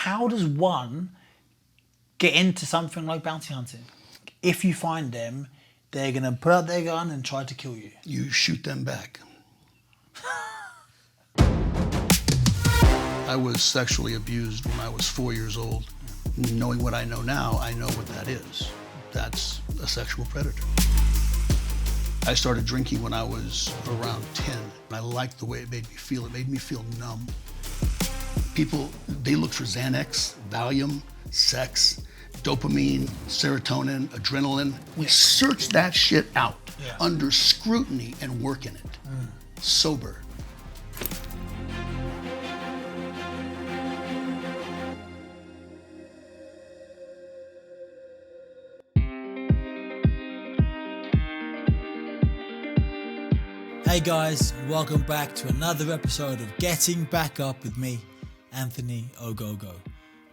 how does one get into something like bounty hunting? If you find them, they're going to put out their gun and try to kill you. You shoot them back. I was sexually abused when I was 4 years old. Knowing what I know now, I know what that is. That's a sexual predator. I started drinking when I was around 10. I liked the way it made me feel. It made me feel numb. People, they look for Xanax, Valium, sex, dopamine, serotonin, adrenaline. We search that shit out under scrutiny and work in it. Sober. Hey guys, welcome back to another episode of Getting Back Up with me, Anthony Ogogo.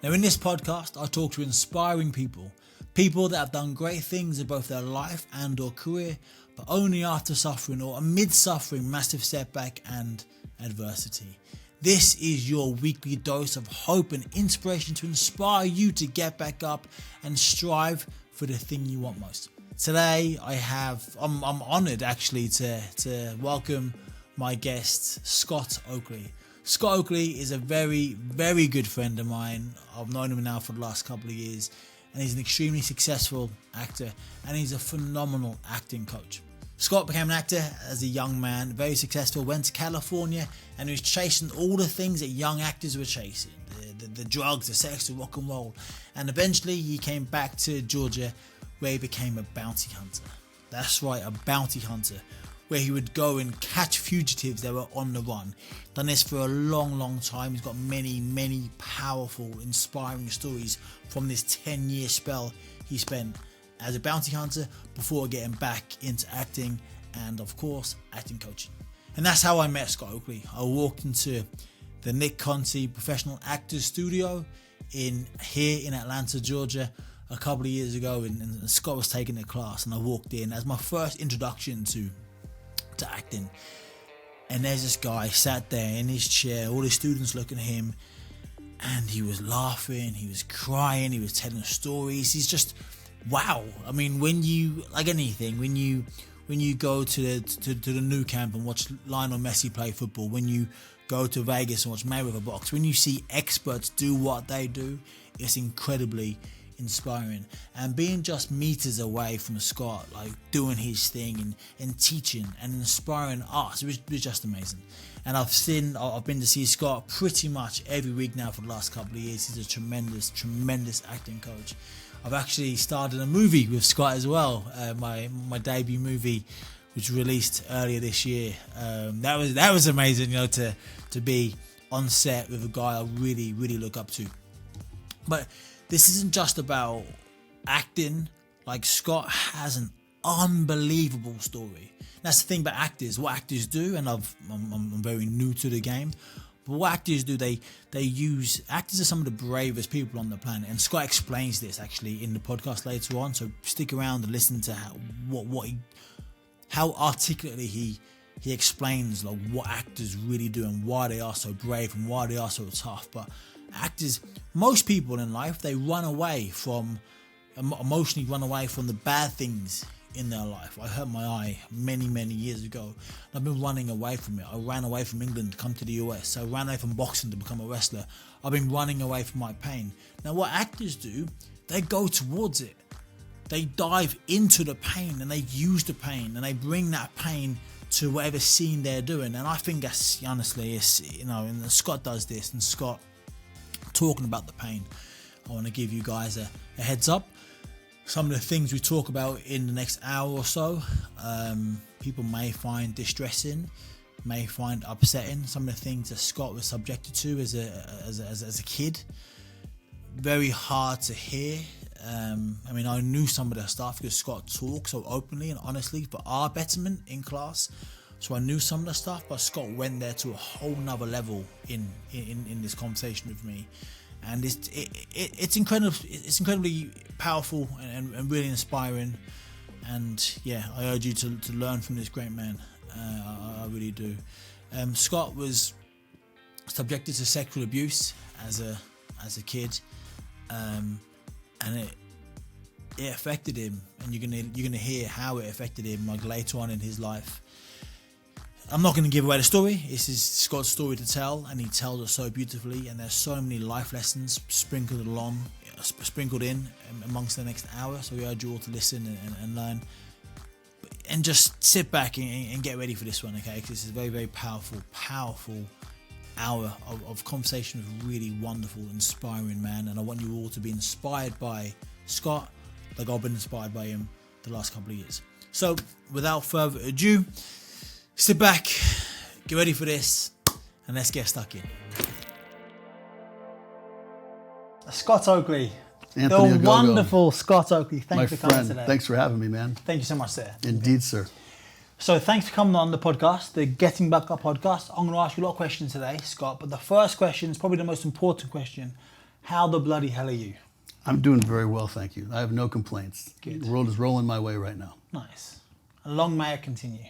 Now in this podcast, I talk to inspiring people that have done great things in both their life and or career, but only after suffering or amid suffering massive setback and adversity. This is your weekly dose of hope and inspiration to inspire you to get back up and strive for the thing you want most. Today I'm honoured actually to welcome my guest, Scott Oakley. Scott Oakley is a very, very good friend of mine. I've known him now for the last couple of years, and he's an extremely successful actor, and he's a phenomenal acting coach. Scott became an actor as a young man, very successful, went to California, and he was chasing all the things that young actors were chasing, the drugs, the sex, the rock and roll, and eventually he came back to Georgia, where he became a bounty hunter. That's right, a bounty hunter, where he would go and catch fugitives that were on the run. Done this for a long, long time. He's got many, many powerful, inspiring stories from this 10-year spell he spent as a bounty hunter before getting back into acting and, of course, acting coaching. And that's how I met Scott Oakley. I walked into the Nick Conti Professional Actors Studio here in Atlanta, Georgia, a couple of years ago, and Scott was taking a class, and I walked in as my first introduction to acting, and there's this guy sat there in his chair, all the students looking at him, and he was laughing, he was crying, he was telling stories. He's just wow. I mean, when you, like anything, when you go to the new camp and watch Lionel Messi play football, when you go to Vegas and watch Mayweather box, when you see experts do what they do, it's incredibly inspiring. And being just meters away from Scott, like doing his thing and teaching and inspiring us, it was just amazing. And I've been to see Scott pretty much every week now for the last couple of years. He's a tremendous acting coach. I've actually started a movie with Scott as well. My debut movie was released earlier this year. That was amazing, to be on set with a guy I really, really look up to. But this isn't just about acting. Like, Scott has an unbelievable story. That's the thing about actors. What actors do, and I'm very new to the game, but what actors do, they use, actors are some of the bravest people on the planet, and Scott explains this actually in the podcast later on. So stick around and listen to how articulately he explains like what actors really do and why they are so brave and why they are so tough. But actors, most people in life, they emotionally run away from the bad things in their life. I hurt my eye many years ago. I've been running away from it. I ran away from England to come to the US. I ran away from boxing to become a wrestler. I've been running away from my pain. Now what actors do, they go towards it. They dive into the pain and they use the pain and they bring that pain to whatever scene they're doing. And I think that's, honestly, and Scott does this, and Scott, talking about the pain, I want to give you guys a heads up. Some of the things we talk about in the next hour or so, people may find distressing, may find upsetting. Some of the things that Scott was subjected to as a kid, very hard to hear. I knew some of the stuff because Scott talks so openly and honestly for our betterment in class. So I knew some of the stuff, but Scott went there to a whole nother level in this conversation with me. And it's incredibly powerful and really inspiring. And yeah, I urge you to learn from this great man. I really do. Scott was subjected to sexual abuse as as a kid, and it affected him, and you're gonna hear how it affected him like later on in his life. I'm not going to give away the story. This is Scott's story to tell, and he tells it so beautifully. And there's so many life lessons sprinkled in amongst the next hour. So we urge you all to listen and learn, and just sit back and get ready for this one, okay? Because this is a very, very powerful hour of conversation with a really wonderful, inspiring man. And I want you all to be inspired by Scott, like I've been inspired by him the last couple of years. So without further ado, sit back, get ready for this, and let's get stuck in. Scott Oakley, Anthony the Ogogo. Wonderful Scott Oakley. Thanks for coming today. Thanks for having me, man. Thank you so much, sir. Indeed, sir. So thanks for coming on the podcast, the Getting Back Up podcast. I'm going to ask you a lot of questions today, Scott, but the first question is probably the most important question. How the bloody hell are you? I'm doing very well, thank you. I have no complaints. Good. The world is rolling my way right now. Nice. And long may it continue.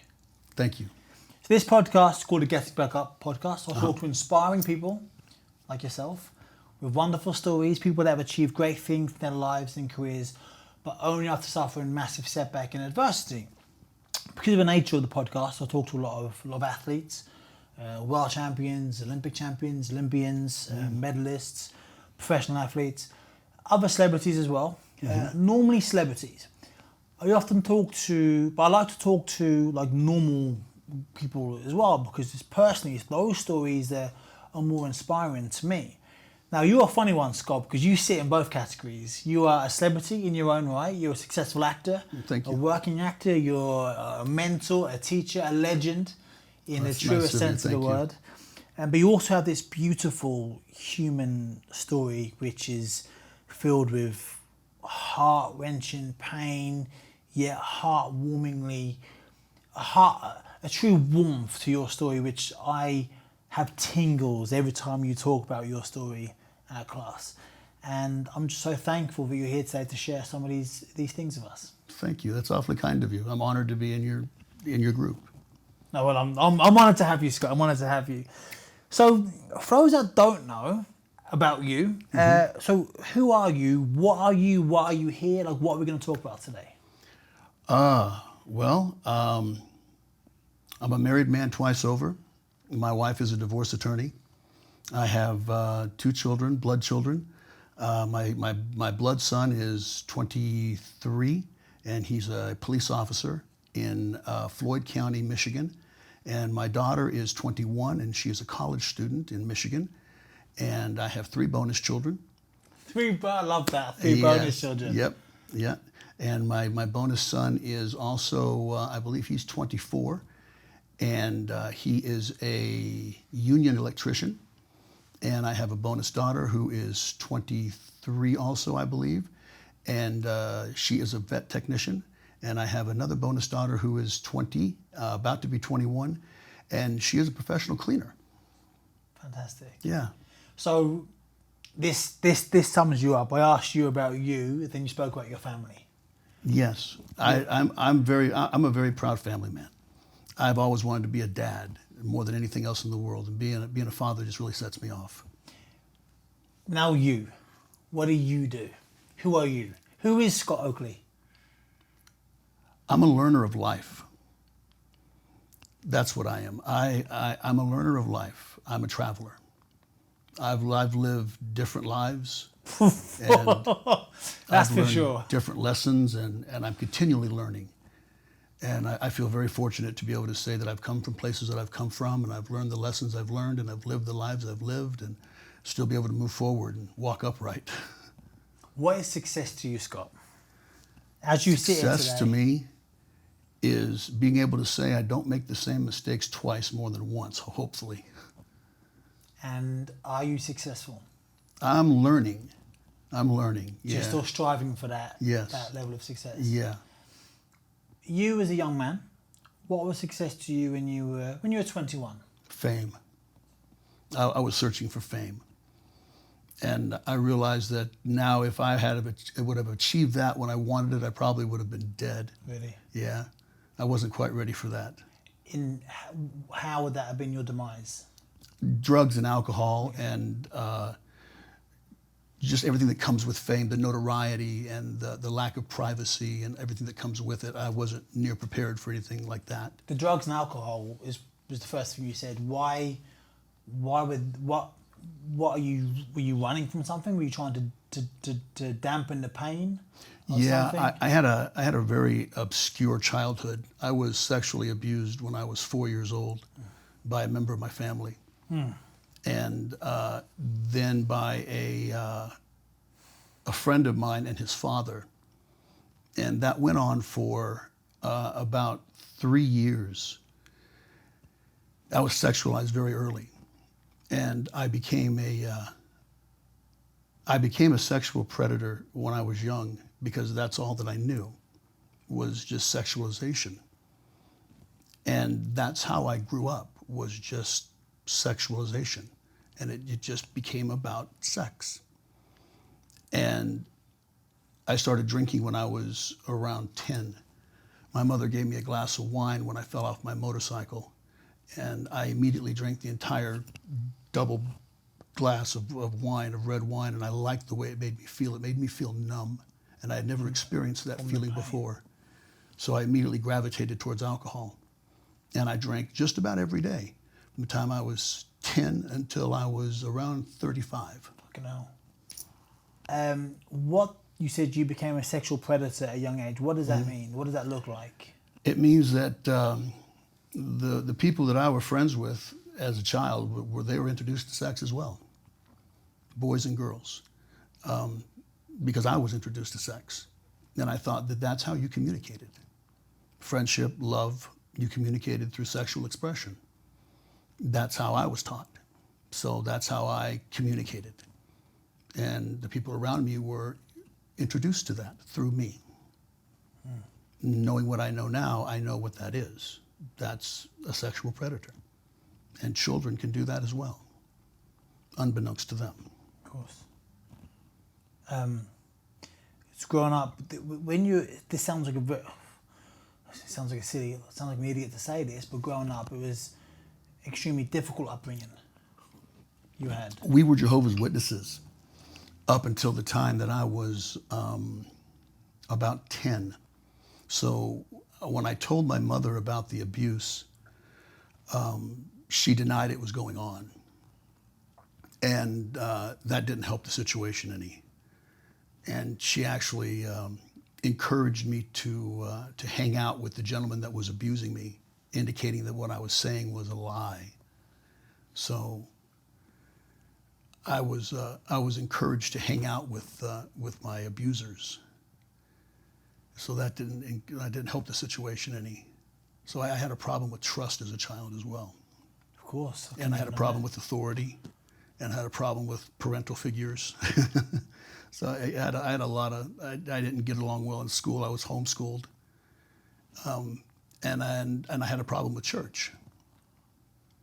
Thank you. So this podcast is called the Getting Back Up podcast. I'll talk to inspiring people like yourself with wonderful stories, people that have achieved great things in their lives and careers, but only after suffering massive setback and adversity. Because of the nature of the podcast, I'll talk to a lot of athletes, world champions, Olympic champions, Olympians, medalists, professional athletes, other celebrities as well. Normally celebrities. I often talk to, but I like to talk to like normal people as well, because it's those stories that are more inspiring to me. Now you're a funny one, Scott, because you sit in both categories. You are a celebrity in your own right. You're a successful actor, Thank you. A working actor. You're a mentor, a teacher, a legend in the truest sense of the word. But you also have this beautiful human story, which is filled with heart-wrenching pain, yet heartwarmingly, a true warmth to your story, which I have tingles every time you talk about your story at class. And I'm just so thankful that you're here today to share some of these things with us. Thank you. That's awfully kind of you. I'm honored to be in your group. No, well, I'm honored to have you, Scott. I'm honored to have you. So, for those that don't know about you, so who are you? What are you? Why are you here? Like, what are we going to talk about today? Well, I'm a married man twice over. My wife is a divorce attorney. I have 2 children, blood children. My blood son is 23, and he's a police officer in Floyd County, Michigan. And my daughter is 21, and she is a college student in Michigan. And I have 3 bonus children. I love that. 3 bonus children. Yep, yeah. And my bonus son is also, I believe he's 24, and he is a union electrician. And I have a bonus daughter who is 23 also, I believe, and she is a vet technician. And I have another bonus daughter who is 20, about to be 21, and she is a professional cleaner. Fantastic. Yeah. So this sums you up. I asked you about you, then you spoke about your family. Yes, I'm a very proud family man. I've always wanted to be a dad more than anything else in the world, and being a father just really sets me off. Now you, what do you do? Who are you? Who is Scott Oakley? I'm a learner of life. That's what I am. I'm a learner of life. I'm a traveler. I've lived different lives. And That's I've for learned sure. different lessons, and I'm continually learning. And I feel very fortunate to be able to say that I've come from places that I've come from, and I've learned the lessons I've learned, and I've lived the lives I've lived, and still be able to move forward and walk upright. What is success to you, Scott? As you see it today. Success to me is being able to say I don't make the same mistakes twice more than once, hopefully. And are you successful? I'm learning. Yeah. You're still striving for that, Yes. that level of success. Yeah. You as a young man, what was success to you when you were 21? Fame. I was searching for fame. And I realized that now if I would have achieved that when I wanted it, I probably would have been dead. Really? Yeah. I wasn't quite ready for that. How would that have been your demise? Drugs and alcohol, and just everything that comes with fame, the notoriety and the lack of privacy and everything that comes with it. I wasn't near prepared for anything like that. The drugs and alcohol was the first thing you said. Why were you running from something? Were you trying to dampen the pain? Yeah, I had a very obscure childhood. I was sexually abused when I was 4 years old by a member of my family, and then by a friend of mine and his father, and that went on for about 3 years. I was sexualized very early, and I became a sexual predator when I was young, because that's all that I knew was just sexualization. And that's how I grew up, was just sexualization. And it just became about sex. And I started drinking when I was around 10. My mother gave me a glass of wine when I fell off my motorcycle, and I immediately drank the entire double glass of wine, of red wine, and I liked the way it made me feel. It made me feel numb, and I had never experienced that feeling before. So I immediately gravitated towards alcohol, and I drank just about every day from the time I was 10 until I was around 35. Fucking hell. What you said, you became a sexual predator at a young age. What does that mean? What does that look like? It means that the people that I were friends with as a child they were introduced to sex as well, boys and girls, because I was introduced to sex, and I thought that that's how you communicated. Friendship, love, you communicated through sexual expression. That's how I was taught, so that's how I communicated, and the people around me were introduced to that through me. Knowing what I know now, I know what that is. That's a sexual predator. And children can do that as well, unbeknownst to them. Of course. It's growing up. This sounds like sounds like an idiot to say this, but growing up, it was extremely difficult upbringing you had. We were Jehovah's Witnesses up until the time that I was about 10. So when I told my mother about the abuse, she denied it was going on. And that didn't help the situation any. And she actually encouraged me to hang out with the gentleman that was abusing me, indicating that what I was saying was a lie. So I was encouraged to hang out with my abusers. So that didn't help the situation any. So I had a problem with trust as a child as well. Of course. And I had a problem with authority, and I had a problem with parental figures. So I had a lot of, I didn't get along well in school. I was homeschooled. And I had a problem with church.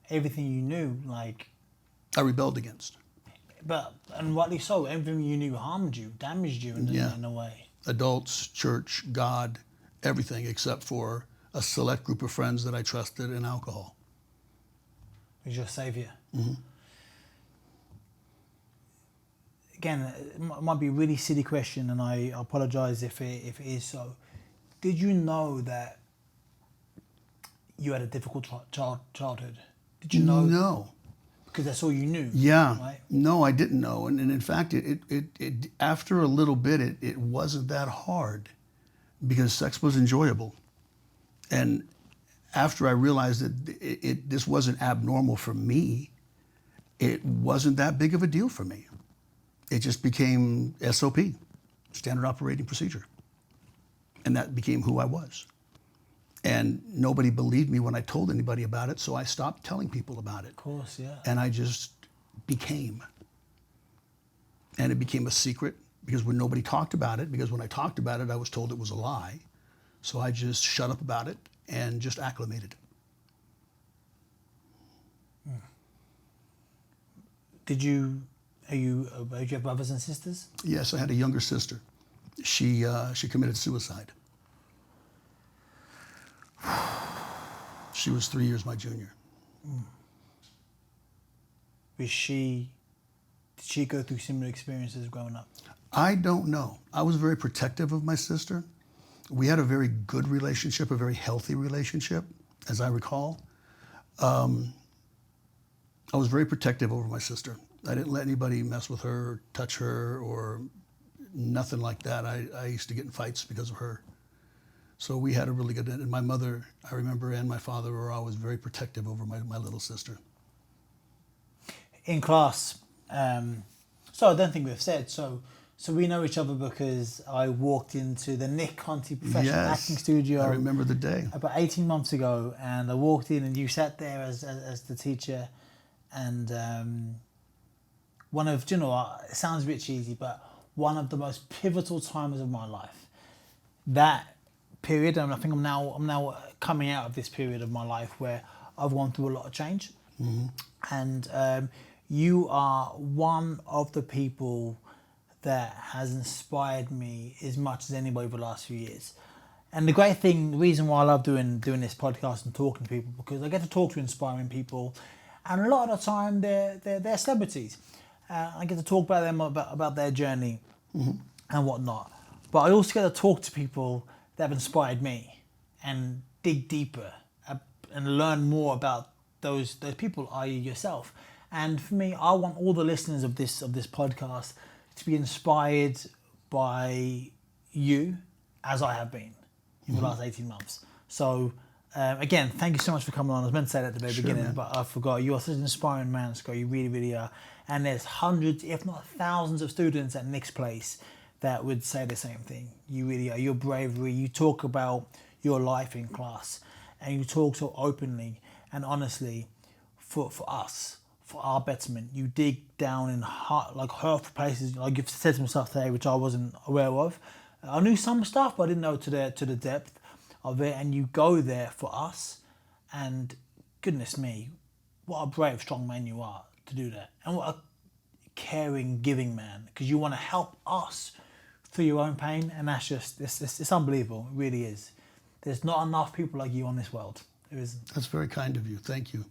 Everything you knew, like... I rebelled against. And rightly so. Everything you knew harmed you, damaged you in a way. Adults, church, God, everything except for a select group of friends that I trusted, and alcohol. Was your savior. Mm-hmm. Again, it might be a really silly question, and I apologize if it is so. Did you know that you had a difficult childhood? Did you know? No. Because that's all you knew. Yeah. Right? No, I didn't know. And in fact, it after a little bit, it wasn't that hard, because sex was enjoyable. And after I realized that this wasn't abnormal for me, it wasn't that big of a deal for me. It just became SOP, standard operating procedure. And that became who I was. And nobody believed me when I told anybody about it, so I stopped telling people about it. Of course, yeah. And I just became. And it became a secret, because when nobody talked about it, because when I talked about it, I was told it was a lie. So I just shut up about it and just acclimated. Did you have brothers and sisters? Yes, I had a younger sister. She committed suicide. She was 3 years my junior. Did she Did she go through similar experiences growing up? I don't know. I was very protective of my sister. We had a very good relationship, a very healthy relationship, as I recall. I was very protective over my sister. I didn't let anybody mess with her, or touch her, or nothing like that. I used to get in fights because of her. So we had a really good, and my mother, I remember, and my father were always very protective over my little sister. In class, so I don't think we've said, so we know each other because I walked into the Nick Conti Professional Acting Studio. I remember the day. About 18 months ago, and I walked in and you sat there as the teacher, and one of, do you know what, it sounds a bit cheesy, but one of the most pivotal times of my life. That period, and I think I'm now coming out of this period of my life where I've gone through a lot of change. Mm-hmm. And you are one of the people that has inspired me as much as anybody over the last few years. And the great thing, the reason why I love doing this podcast and talking to people, because I get to talk to inspiring people, and a lot of the time they're celebrities. I get to talk about them about their journey and whatnot. But I also get to talk to people that have inspired me and dig deeper and learn more about those people, i.e. yourself. And for me, I want all the listeners of this podcast to be inspired by you, as I have been in the last 18 months. So again, thank you so much for coming on. I was meant to say that at the very beginning, man. But I forgot. You are such an inspiring man, Scott. You really, really are. And there's hundreds, if not thousands, of students at Nick's place that would say the same thing. You really are. Your bravery. You talk about your life in class, and you talk so openly and honestly for us, for our betterment. You dig down in hurtful places, like you've said some stuff today, which I wasn't aware of. I knew some stuff, but I didn't know to the depth of it. And you go there for us, and goodness me, what a brave, strong man you are to do that, and what a caring, giving man, because you want to help us through your own pain, and that's just it's unbelievable. It really is. There's not enough people like you on this world. There isn't. That's very kind of you. Thank you.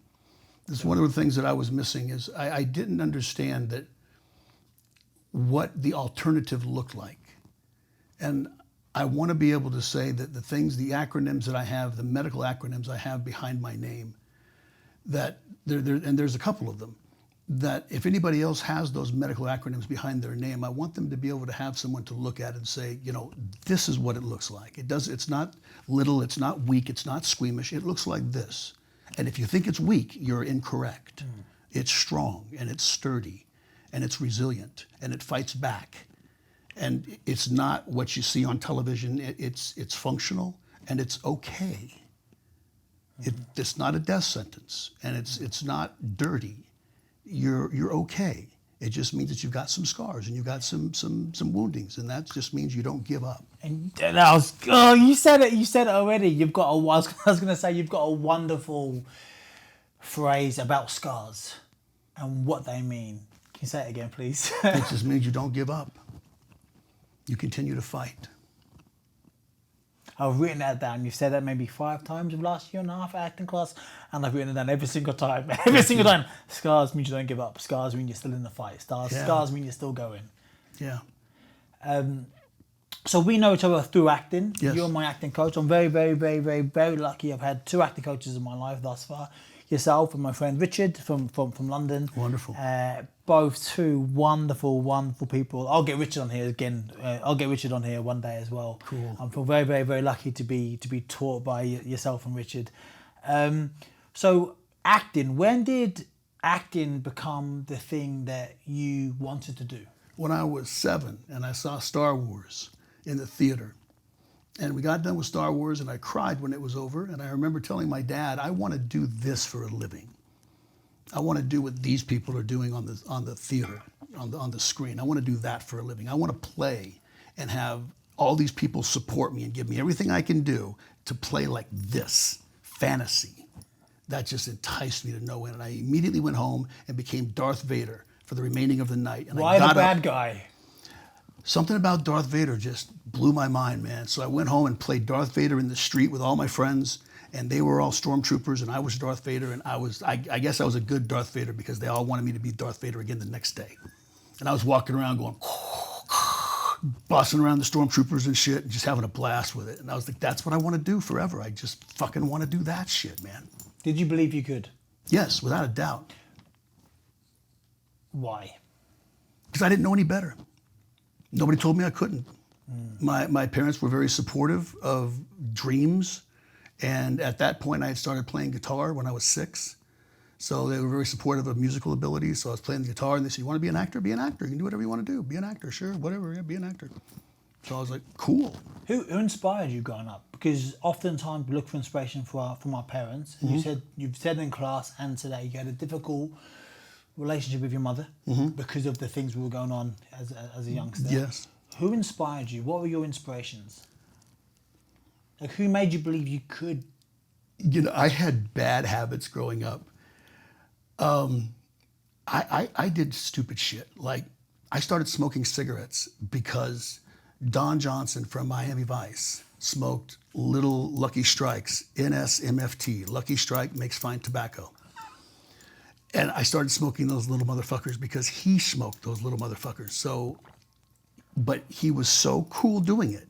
This is one of the things that I was missing is I didn't understand that what the alternative looked like. And I want to be able to say that the acronyms that I have, the medical acronyms I have behind my name, that and there's a couple of them, that if anybody else has those medical acronyms behind their name, I want them to be able to have someone to look at and say, this is what it looks like. It's not little, it's not weak, it's not squeamish, it looks like this. And if you think it's weak, you're incorrect. It's strong, and it's sturdy, and it's resilient, and it fights back. And it's not what you see on television. It's functional, and it's okay. It's not a death sentence, and it's not dirty. You're okay. It just means that you've got some scars and you've got some woundings, and that just means you don't give up. And you said it. You said it already. I was going to say you've got a wonderful phrase about scars and what they mean. Can you say it again, please? It just means you don't give up. You continue to fight. I've written that down. You've said that maybe 5 times in the last year and a half acting class, and I've written it down every single time. Every single time. Scars mean you don't give up. Scars mean you're still in the fight. Scars mean you're still going. Yeah. So we know each other through acting. Yes. You're my acting coach. I'm very, very, very, very, very lucky. I've had 2 acting coaches in my life thus far. Yourself and my friend Richard from London. Wonderful. Both 2 wonderful, wonderful people. I'll get Richard on here again. I'll get Richard on here one day as well. Cool. I feel very, very, very lucky to be taught by yourself and Richard. So acting. When did acting become the thing that you wanted to do? When I was 7 and I saw Star Wars in the theater. And we got done with Star Wars and I cried when it was over. And I remember telling my dad, I want to do this for a living. I want to do what these people are doing on the theater, on the screen. I want to do that for a living. I want to play and have all these people support me and give me everything I can do to play like this fantasy. That just enticed me to no end. And I immediately went home and became Darth Vader for the remaining of the night. And Why the bad guy? Something about Darth Vader just blew my mind, man. So I went home and played Darth Vader in the street with all my friends, and they were all stormtroopers, and I was Darth Vader, and I guess I was a good Darth Vader because they all wanted me to be Darth Vader again the next day. And I was walking around going, bossing around the stormtroopers and shit and just having a blast with it. And I was like, that's what I want to do forever. I just fucking want to do that shit, man. Did you believe you could? Yes, without a doubt. Why? Because I didn't know any better. Nobody told me I couldn't. My parents were very supportive of dreams. And at that point, I had started playing guitar when I was 6. So they were very supportive of musical abilities. So I was playing the guitar and they said, you want to be an actor? Be an actor. You can do whatever you want to do. Be an actor, sure, whatever, yeah, be an actor. So I was like, cool. Who inspired you growing up? Because oftentimes we look for inspiration from our parents. And you've said in class and today you had a difficult relationship with your mother because of the things that were going on as a youngster. Yes. Who inspired you? What were your inspirations? Like, who made you believe you could? You know, I had bad habits growing up. I did stupid shit. Like, I started smoking cigarettes because Don Johnson from Miami Vice smoked little Lucky Strikes, NSMFT. Lucky Strike makes fine tobacco. And I started smoking those little motherfuckers because he smoked those little motherfuckers. So, but he was so cool doing it.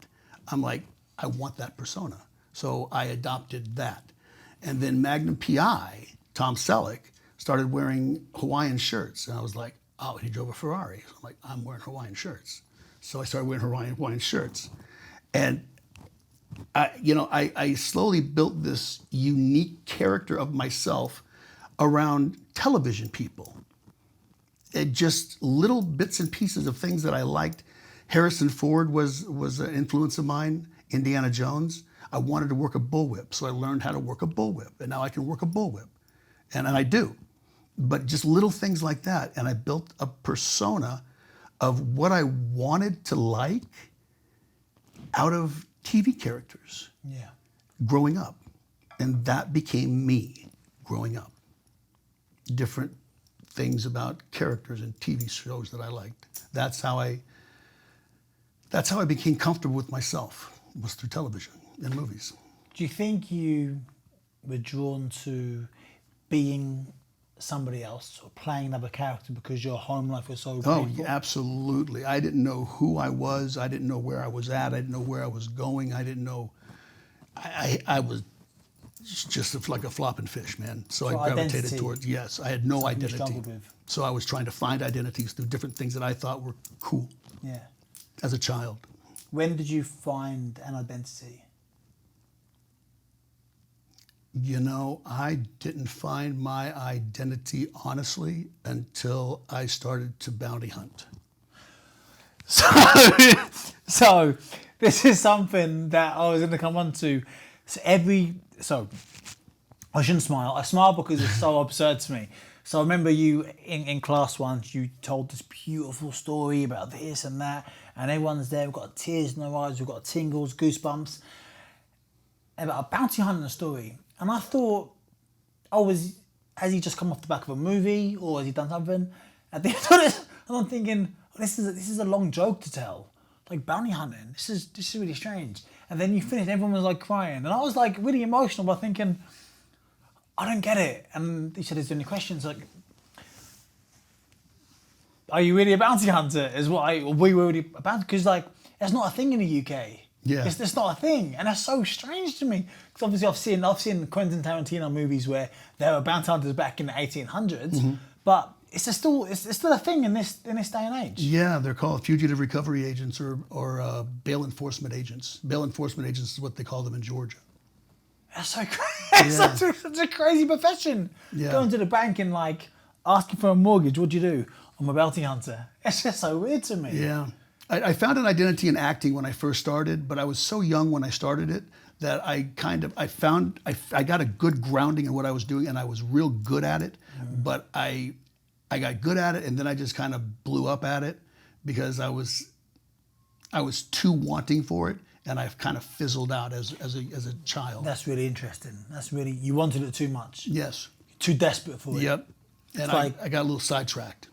I'm like, I want that persona. So I adopted that. And then Magnum PI, Tom Selleck, started wearing Hawaiian shirts. And I was like, oh, he drove a Ferrari. So I'm like, I'm wearing Hawaiian shirts. So I started wearing Hawaiian shirts. And I slowly built this unique character of myself around television people. It just little bits and pieces of things that I liked. Harrison Ford was an influence of mine. Indiana Jones. I wanted to work a bullwhip, so I learned how to work a bullwhip. And now I can work a bullwhip. And I do. But just little things like that. And I built a persona of what I wanted to like out of TV characters growing up. And that became me growing up. Different things about characters in TV shows that I liked. That's how I became comfortable with myself, was through television and movies. Do you think you were drawn to being somebody else or playing another character because your home life was so painful? Oh, yeah, absolutely. I didn't know who I was. I didn't know where I was at. I didn't know where I was going. I didn't know. I was just like a flopping fish, man. So I gravitated identity. towards, yes, I had no Something you identity. struggled with. So I was trying to find identities through different things that I thought were cool Yeah. as a child. When did you find an identity? You know, I didn't find my identity, honestly, until I started to bounty hunt. So this is something that I was going to come on to. So I shouldn't smile. I smile because it's so absurd to me. So I remember you in class once, you told this beautiful story about this and that, and everyone's there, we've got tears in their eyes, we've got tingles, goosebumps, about a bounty hunting story. And I thought, has he just come off the back of a movie, or has he done something? At the end of this, and I'm thinking, this is a long joke to tell. Like, bounty hunting, this is really strange. And then you finished, everyone was like crying, and I was like really emotional by thinking, I don't get it. And he said, is there any questions? Like, are you really a bounty hunter? We were really a bounty, because like, that's not a thing in the UK. Yeah. It's not a thing. And that's so strange to me. Because obviously I've seen Quentin Tarantino movies where there were bounty hunters back in the 1800s, but it's still a thing in this day and age. Yeah, they're called fugitive recovery agents or bail enforcement agents. Bail enforcement agents is what they call them in Georgia. That's so crazy. Yeah. Such a crazy profession. Yeah. Going to the bank and like asking for a mortgage. What do you do? I'm a bounty hunter. It's just so weird to me. Yeah. I found an identity in acting when I first started, but I was so young when I started it that I got a good grounding in what I was doing, and I was real good at it. But I got good at it, and then I just kind of blew up at it because I was too wanting for it, and I've kind of fizzled out as a child. That's really interesting. You wanted it too much. Yes. Too desperate for it. Yep. And I got a little sidetracked.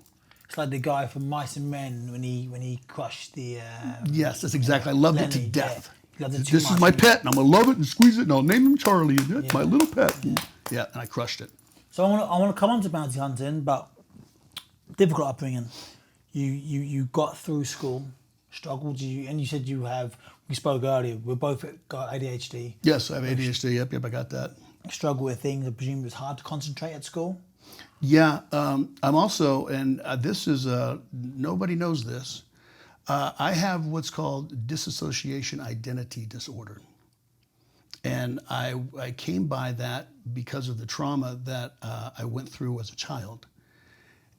It's like the guy from Mice and Men when he crushed the. Yes, that's exactly. I loved Lenny, it to death. Yeah. This is my pet, and I'm gonna love it and squeeze it, and I'll name him Charlie. And that's my little pet. Yeah, and I crushed it. So I want to come on to bounty hunting, but difficult upbringing. you got through school, struggled, and you said we spoke earlier, we both got ADHD. Yes, I have ADHD. Yep, I got that. Struggle with things. I presume it was hard to concentrate at school. Yeah, I'm also, and this is, nobody knows this, I have what's called dissociation identity disorder. And I came by that because of the trauma that I went through as a child.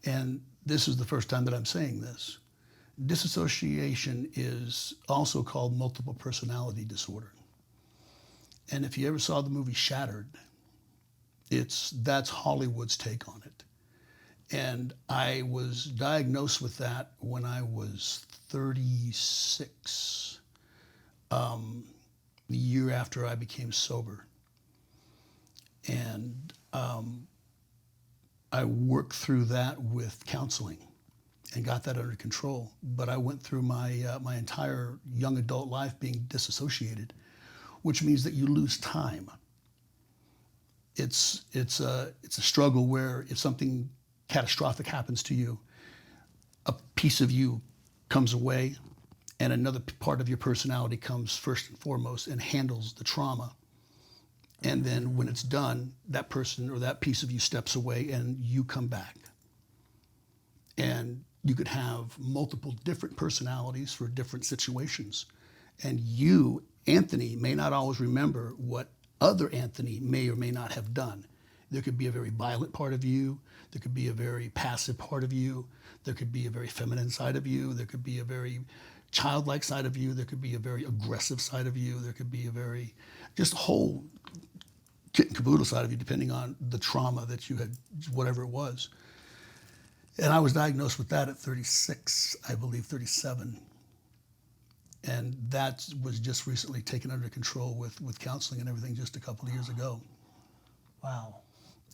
And this is the first time that I'm saying this. Dissociation is also called multiple personality disorder. And if you ever saw the movie Shattered, that's Hollywood's take on it. And I was diagnosed with that when I was 36, the year after I became sober. And I worked through that with counseling and got that under control. But I went through my entire young adult life being disassociated, which means that you lose time. It's a struggle where if something catastrophic happens to you, a piece of you comes away and another part of your personality comes first and foremost and handles the trauma. And then when it's done, that person or that piece of you steps away and you come back. And you could have multiple different personalities for different situations. And you, Anthony, may not always remember what other Anthony may or may not have done. There could be a very violent part of you. There could be a very passive part of you. There could be a very feminine side of you. There could be a very childlike side of you. There could be a very aggressive side of you. There could be a very, just a whole kit and caboodle side of you, depending on the trauma that you had, whatever it was. And I was diagnosed with that at 36, I believe 37. And that was just recently taken under control with counseling and everything just a couple of years ago. Wow.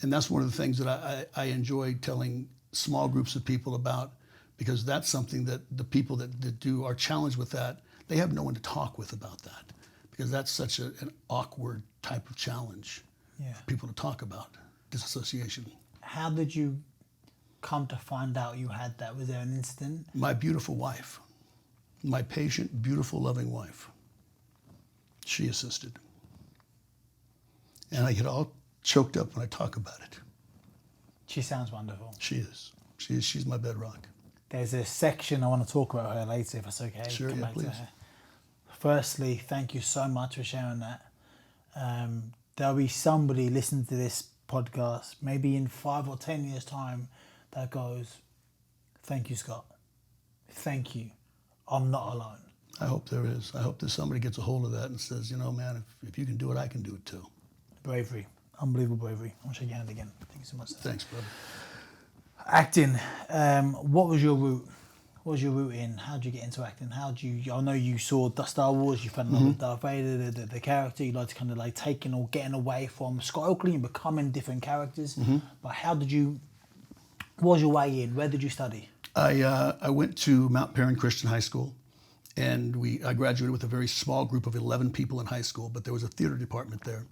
And that's one of the things that I enjoy telling small groups of people about, because that's something that the people that are challenged with that, they have no one to talk with about that, because that's such an awkward type of challenge for people to talk about, disassociation. How did you come to find out you had that? Was there an incident? My beautiful wife, my patient, beautiful, loving wife, she assisted. And I get all choked up when I talk about it. She sounds wonderful. She is. She's my bedrock. There's a section I want to talk about her later, if that's okay. Sure, yeah, please. Firstly, thank you so much for sharing that. There'll be somebody listening to this podcast, maybe in 5 or 10 years' time, that goes, thank you, Scott. Thank you. I'm not alone. I hope there is. I hope that somebody gets a hold of that and says, you know, man, if you can do it, I can do it too. Bravery. Unbelievable bravery. I'll shake your hand again. Thank you so much. Thanks, brother. Acting. What was your route? What was your route in? How did you get into acting? I know you saw Star Wars, you fell in love with Darth Vader, the character, you like to kind of like taking or getting away from Scott Oakley and becoming different characters. But what was your way in? Where did you study? I went to Mount Perrin Christian High School, and I graduated with a very small group of 11 people in high school, but there was a theater department there.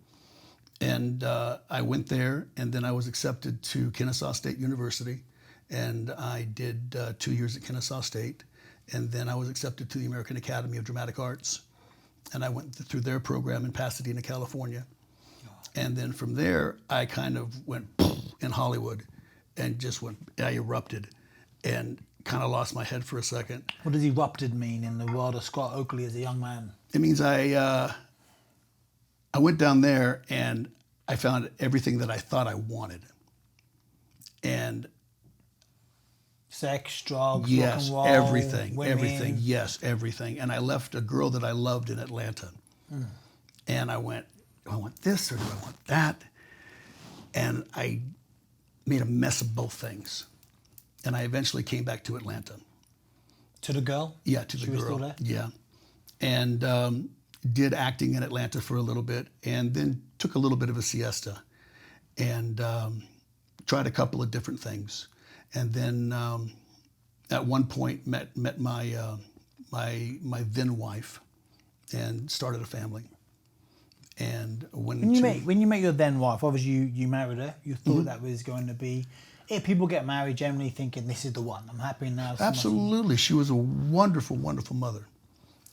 And I went there, and then I was accepted to Kennesaw State University, and I did 2 years at Kennesaw State, and then I was accepted to the American Academy of Dramatic Arts, and I went through their program in Pasadena, California. And then from there, I kind of went in Hollywood, and I erupted, and kind of lost my head for a second. What does erupted mean in the world of Scott Oakley as a young man? It means I went down there and I found everything that I thought I wanted. And sex, drugs, yes, rock and roll, everything, women. everything, yes, everything. And I left a girl that I loved in Atlanta. And I went, do I want this or do I want that? And I made a mess of both things. And I eventually came back to Atlanta. To the girl? Yeah, to the girl. She was still there? Yeah. And did acting in Atlanta for a little bit, and then took a little bit of a siesta, and tried a couple of different things, and then at one point met my my then wife, and started a family. And when you met your then wife, obviously you married her. You thought that was going to be People get married generally thinking this is the one. I'm happy now. Absolutely. She was a wonderful, wonderful mother.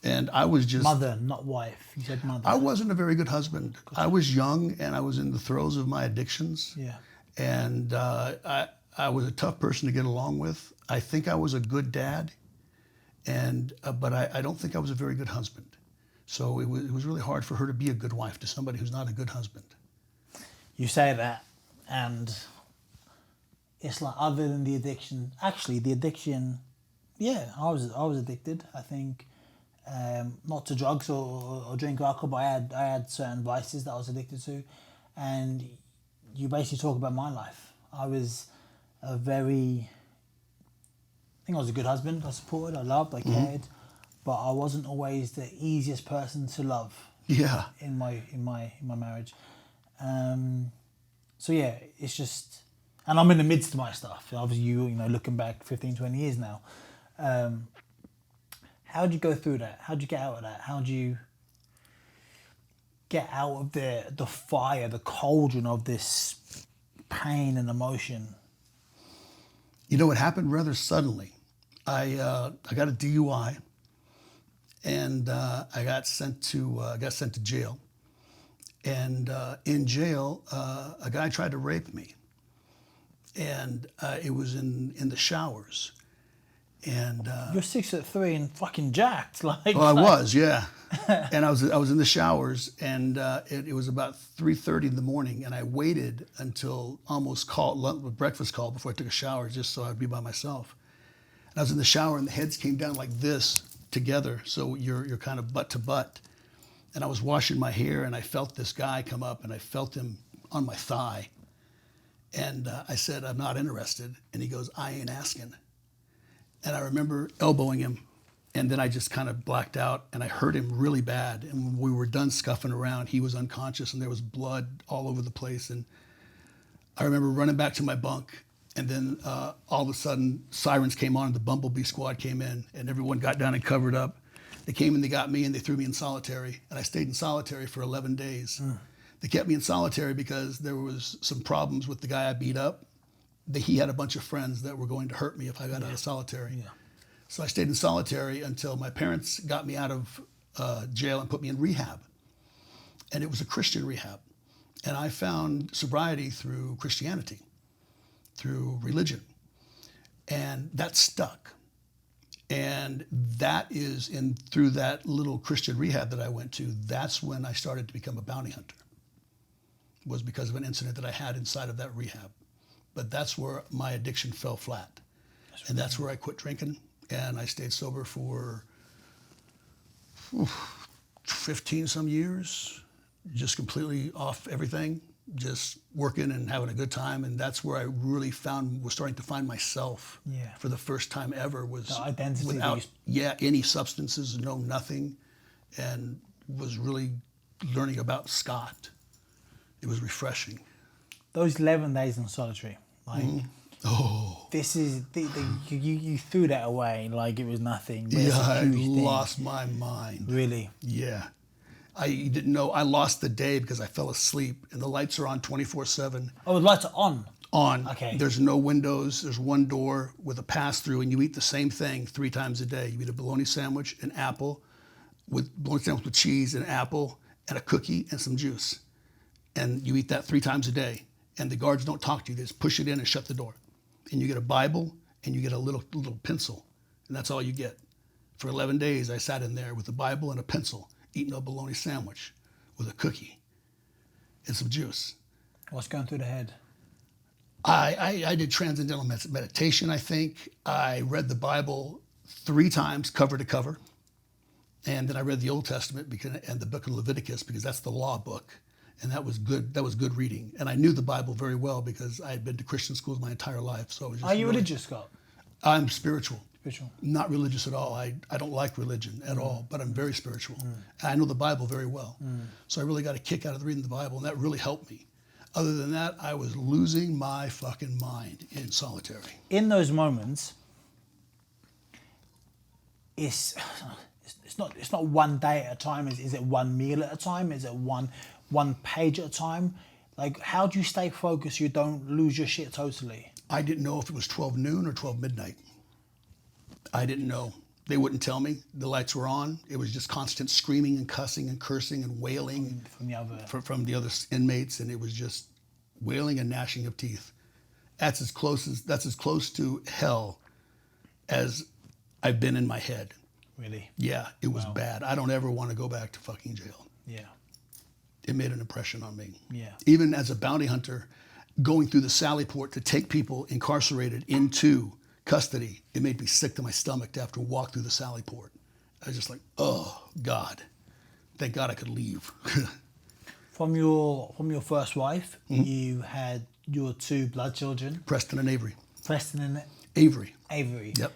And I was just... Mother, not wife. You said mother. I wasn't a very good husband. I was young and I was in the throes of my addictions. Yeah. And I was a tough person to get along with. I think I was a good dad, but I don't think I was a very good husband. So it was really hard for her to be a good wife to somebody who's not a good husband. You say that, and it's like, other than the addiction, actually the addiction, yeah, I was addicted. I think not to drugs or drink or alcohol, but I had certain vices that I was addicted to, and you basically talk about my life. I was I think I was a good husband. I supported, I loved, I cared, but I wasn't always the easiest person to love. Yeah. In my marriage. So yeah, it's just, and I'm in the midst of my stuff. Obviously, you know, looking back 15, 20 years now. How'd you go through that? How'd you get out of that? How'd you get out of the fire, the cauldron of this pain and emotion? You know, it happened rather suddenly. I got a DUI, and I got sent to jail. And in jail, a guy tried to rape me, and it was in the showers. And you're 6'3" and fucking jacked, like. Well, I was, yeah. And I was in the showers, and it was about 3:30 in the morning, and I waited until almost breakfast call before I took a shower, just so I'd be by myself. And I was in the shower, and the heads came down like this together, so you're kind of butt to butt. And I was washing my hair, and I felt this guy come up, and I felt him on my thigh. And I said, "I'm not interested." And he goes, "I ain't asking." And I remember elbowing him, and then I just kind of blacked out, and I hurt him really bad. And when we were done scuffing around, he was unconscious, and there was blood all over the place. And I remember running back to my bunk, and then all of a sudden, sirens came on, and the Bumblebee squad came in, and everyone got down and covered up. They came and they got me, and they threw me in solitary, and I stayed in solitary for 11 days. They kept me in solitary because there was some problems with the guy I beat up. He had a bunch of friends that were going to hurt me if I got out of solitary. Yeah. So I stayed in solitary until my parents got me out of jail and put me in rehab. And it was a Christian rehab. And I found sobriety through Christianity, through religion. And that stuck. And that is through that little Christian rehab that I went to, that's when I started to become a bounty hunter. It was because of an incident that I had inside of that rehab. But that's where my addiction fell flat. And that's where I quit drinking. And I stayed sober for 15 some years, just completely off everything, just working and having a good time. And that's where I really was starting to find myself for the first time ever, was the identity without any substances, no nothing, and was really learning about Scott. It was refreshing. Those 11 days in solitary, like, this is you threw that away like it was nothing. Yeah, I lost my mind. Really? Yeah. I didn't know. I lost the day because I fell asleep, and the lights are on 24/7. Oh, the lights are on? On. Okay. There's no windows. There's one door with a pass-through, and you eat the same thing 3 times a day. You eat a bologna sandwich, an apple, bologna sandwich with cheese, an apple, and a cookie, and some juice. And you eat that 3 times a day. And the guards don't talk to you. They just push it in and shut the door. And you get a Bible, and you get a little pencil, and that's all you get. For 11 days, I sat in there with a Bible and a pencil, eating a bologna sandwich with a cookie and some juice. What's going through the head? I did transcendental meditation, I think. I read the Bible 3 times, cover to cover. And then I read the Old Testament and the book of Leviticus, because that's the law book. And that was good. That was good reading. And I knew the Bible very well because I had been to Christian schools my entire life. So it was just. Are you religious, Scott? I'm spiritual. Spiritual. Not religious at all. I don't like religion at all, but I'm very spiritual. I know the Bible very well. So I really got a kick out of reading the Bible, and that really helped me. Other than that, I was losing my fucking mind in solitary. In those moments, it's not one day at a time. Is it one meal at a time? Is it one page at a time? Like, how do you stay focused so you don't lose your shit totally? I didn't know if it was 12 noon or 12 midnight. I didn't know. They wouldn't tell me. The lights were on. It was just constant screaming and cussing and cursing and wailing from the other inmates, and it was just wailing and gnashing of teeth. That's as close to hell as I've been in my head. Really? Yeah, it was bad. I don't ever want to go back to fucking jail. Yeah. It made an impression on me. Yeah. Even as a bounty hunter, going through the Sally Port to take people incarcerated into custody, it made me sick to my stomach to have to walk through the Sally Port. I was just like, oh God, thank God I could leave. From your first wife, you had your 2 blood children. Preston and Avery. Preston and Avery. Avery. Yep.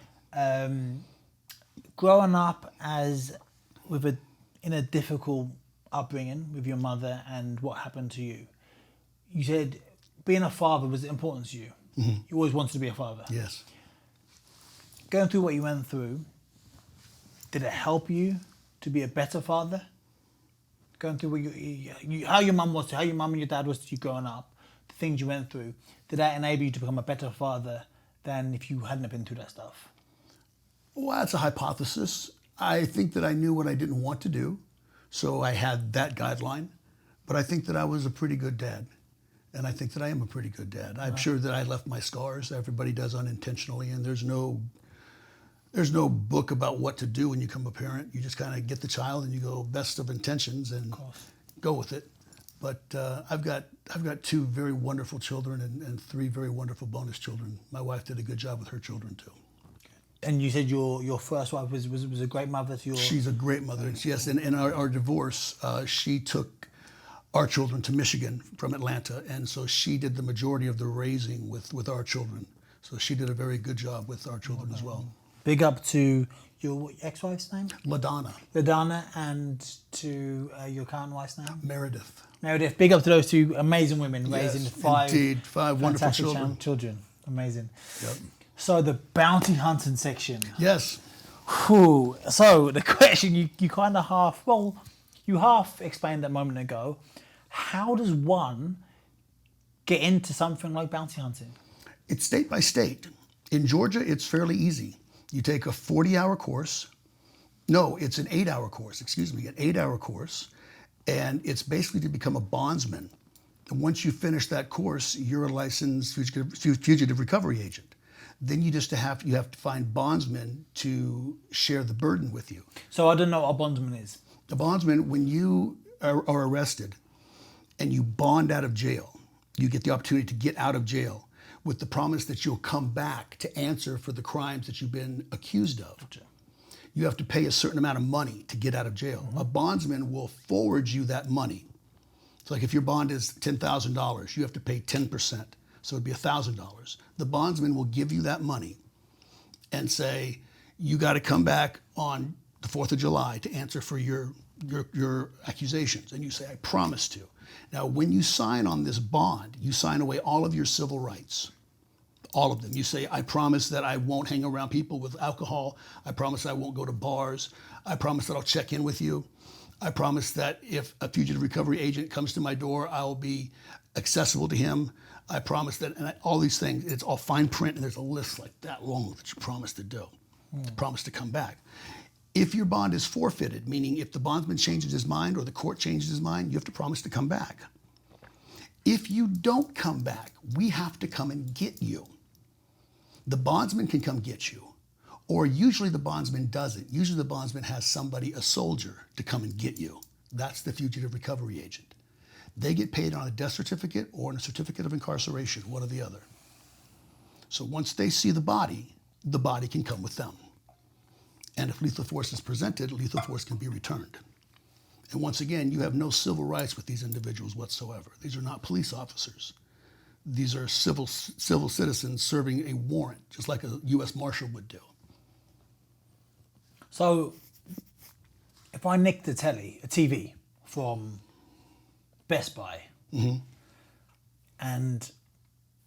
Growing up in a difficult upbringing with your mother and what happened to you, you said being a father was important to you. Mm-hmm. You always wanted to be a father. Yes. Going through what you went through, did it help you to be a better father? Going through what how your mum and your dad was to you growing up, the things you went through, did that enable you to become a better father than if you hadn't been through that stuff? Well, that's a hypothesis. I think that I knew what I didn't want to do, so I had that guideline. But I think that I was a pretty good dad, and I think that I am a pretty good dad. I'm sure that I left my scars. Everybody does unintentionally, and there's no book about what to do when you become a parent. You just kind of get the child and you go best of intentions and go with it. But I've got 2 very wonderful children and 3 very wonderful bonus children. My wife did a good job with her children too. And you said your first wife was a great mother to your... She's a great mother, yes. And in our divorce, she took our children to Michigan from Atlanta, and so she did the majority of the raising with our children. So she did a very good job with our children as well. Big up to your ex-wife's name? LaDonna, and to your current wife's name? Meredith. Big up to those 2 amazing women raising 5 wonderful children. Amazing. Yep. So the bounty hunting section. Yes. Whew. So the question you kind of half explained that a moment ago. How does one get into something like bounty hunting? It's state by state. In Georgia, it's fairly easy. You take a 40-hour course. No, it's an 8-hour course, an 8-hour course. And it's basically to become a bondsman. And once you finish that course, you're a licensed fugitive recovery agent. Then you have to find bondsmen to share the burden with you. So I don't know what a bondsman is. A bondsman, when you are arrested and you bond out of jail, you get the opportunity to get out of jail with the promise that you'll come back to answer for the crimes that you've been accused of. Gotcha. You have to pay a certain amount of money to get out of jail. Mm-hmm. A bondsman will forward you that money. It's like if your bond is $10,000, you have to pay 10%. So it'd be $1,000. The bondsman will give you that money and say, you got to come back on the 4th of July to answer for your accusations. And you say, I promise to. Now, when you sign on this bond, you sign away all of your civil rights, all of them. You say, I promise that I won't hang around people with alcohol. I promise I won't go to bars. I promise that I'll check in with you. I promise that if a fugitive recovery agent comes to my door, I'll be accessible to him. I promise that, and all these things, it's all fine print, and there's a list like that long that you promise to do, promise to come back. If your bond is forfeited, meaning if the bondsman changes his mind or the court changes his mind, you have to promise to come back. If you don't come back, we have to come and get you. The bondsman can come get you, or usually the bondsman doesn't. Usually the bondsman has somebody, a soldier, to come and get you. That's the fugitive recovery agent. They get paid on a death certificate or on a certificate of incarceration, one or the other. So once they see the body can come with them. And if lethal force is presented, lethal force can be returned. And once again, you have no civil rights with these individuals whatsoever. These are not police officers. These are civil citizens serving a warrant, just like a U.S. Marshal would do. So if I nicked a TV from Best Buy, and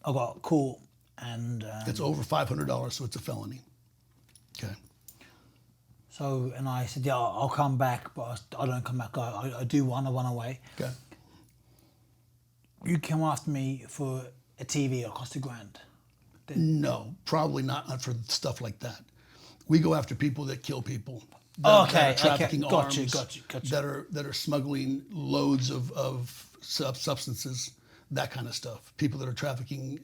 I got caught, and it's over $500, so it's a felony. Okay. So, and I said, yeah, I'll come back, but I don't come back. I do want to run away. Okay. You come after me for a TV, it cost $1,000. No, probably not for stuff like that. We go after people that kill people. Okay, that are trafficking gotcha. that are smuggling loads of substances, that kind of stuff. People that are trafficking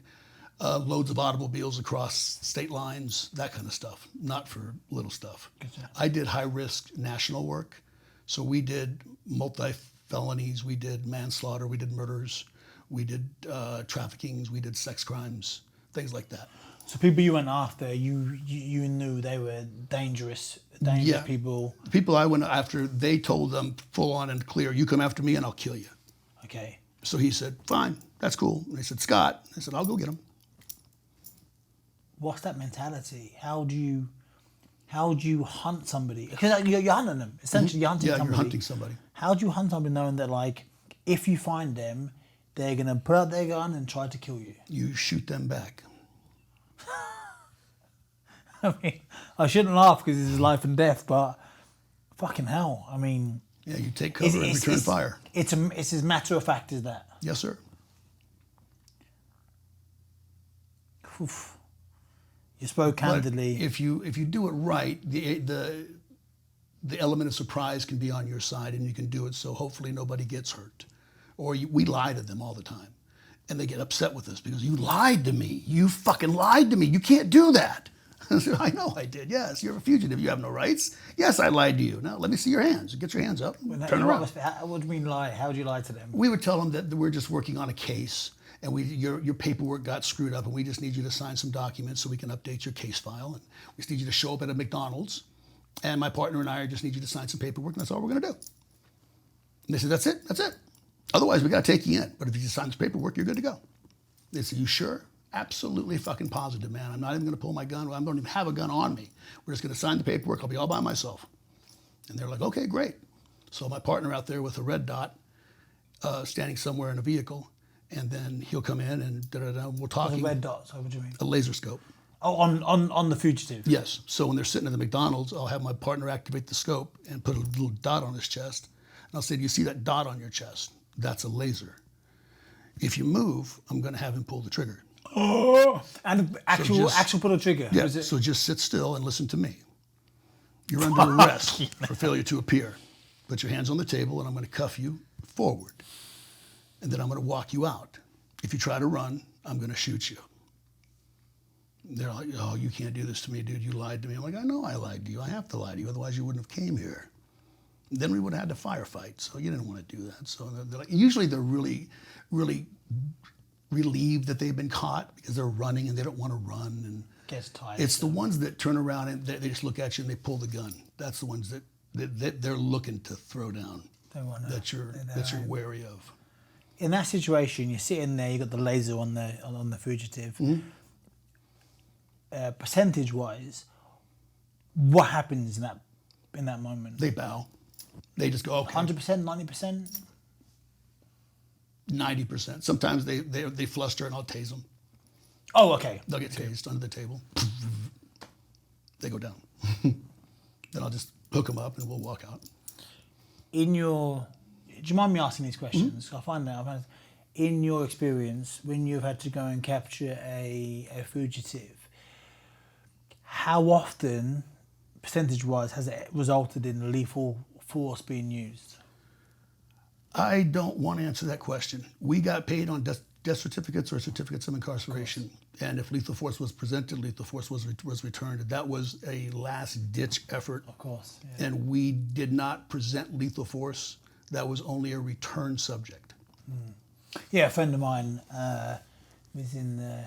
loads of automobiles across state lines, that kind of stuff. Not for little stuff. Gotcha. I did high risk national work, so we did multi-felonies, we did manslaughter, we did murders, we did traffickings, we did sex crimes, things like that. So people you went after, you knew they were dangerous people. The people I went after, they told them full on and clear, you come after me and I'll kill you. Okay. So he said, fine, that's cool. And they said, Scott. I said, I'll go get him. What's that mentality? How do you hunt somebody? Because you're hunting them. Essentially, you're hunting somebody. Yeah, you're hunting somebody. How do you hunt somebody knowing that, like, if you find them, they're going to put out their gun and try to kill you? You shoot them back. I mean, I shouldn't laugh because this is life and death, but fucking hell. I mean... Yeah, you take cover and return fire. It's as matter of fact as that. Yes, sir. Oof. You spoke candidly. But if you do it right, the element of surprise can be on your side, and you can do it so hopefully nobody gets hurt. Or we lie to them all the time, and they get upset with us because you lied to me. You fucking lied to me. You can't do that. I know I did. Yes, you're a fugitive. You have no rights. Yes, I lied to you. Now let me see your hands. Get your hands up. Turn around. What do you mean lie? How would you lie to them? We would tell them that we're just working on a case, and your paperwork got screwed up, and we just need you to sign some documents so we can update your case file. And we just need you to show up at a McDonald's, and my partner and I just need you to sign some paperwork, and that's all we're going to do. And they said, that's it. That's it. Otherwise, we got to take you in. But if you just sign this paperwork, you're good to go. They said, you sure? Absolutely fucking positive, man. I'm not even going to pull my gun. I don't even have a gun on me. We're just going to sign the paperwork. I'll be all by myself. And they're like, okay, great. So my partner out there with a red dot, standing somewhere in a vehicle, and then he'll come in and we're talking. A red dot, so what do you mean? A laser scope. Oh, on the fugitive? Yes. So when they're sitting at the McDonald's, I'll have my partner activate the scope and put a little dot on his chest. And I'll say, do you see that dot on your chest? That's a laser. If you move, I'm going to have him pull the trigger. Oh, and actual pull the trigger. Yeah, so just sit still and listen to me. You're under arrest for failure to appear. Put your hands on the table and I'm going to cuff you forward. And then I'm going to walk you out. If you try to run, I'm going to shoot you. They're like, oh, you can't do this to me, dude. You lied to me. I'm like, I know I lied to you. I have to lie to you. Otherwise you wouldn't have came here. Then we would have had to firefight. So you didn't want to do that. So they're like, usually they're really, really relieved that they've been caught because they're running and they don't want to run. And gets tired. It's the ones that turn around and they just look at you and they pull the gun. That's the ones that they're looking to throw down. That you're wary of. In that situation, you're sitting there. You got the laser on the fugitive. Mm-hmm. Percentage-wise, what happens in that moment? They bow. They just go, okay. 100%, 90%. 90%. Sometimes they fluster and I'll tase them. Oh, okay. They'll get tased under the table. They go down. Then I'll just hook them up and we'll walk out. Do you mind me asking these questions? Mm-hmm. I find out, in your experience, when you've had to go and capture a fugitive, how often, percentage-wise, has it resulted in lethal force being used? I don't want to answer that question. We got paid on death certificates or certificates of incarceration. And if lethal force was presented, lethal force was returned. That was a last-ditch effort. Of course. Yeah. And we did not present lethal force. That was only a return subject. Mm. Yeah, a friend of mine was in the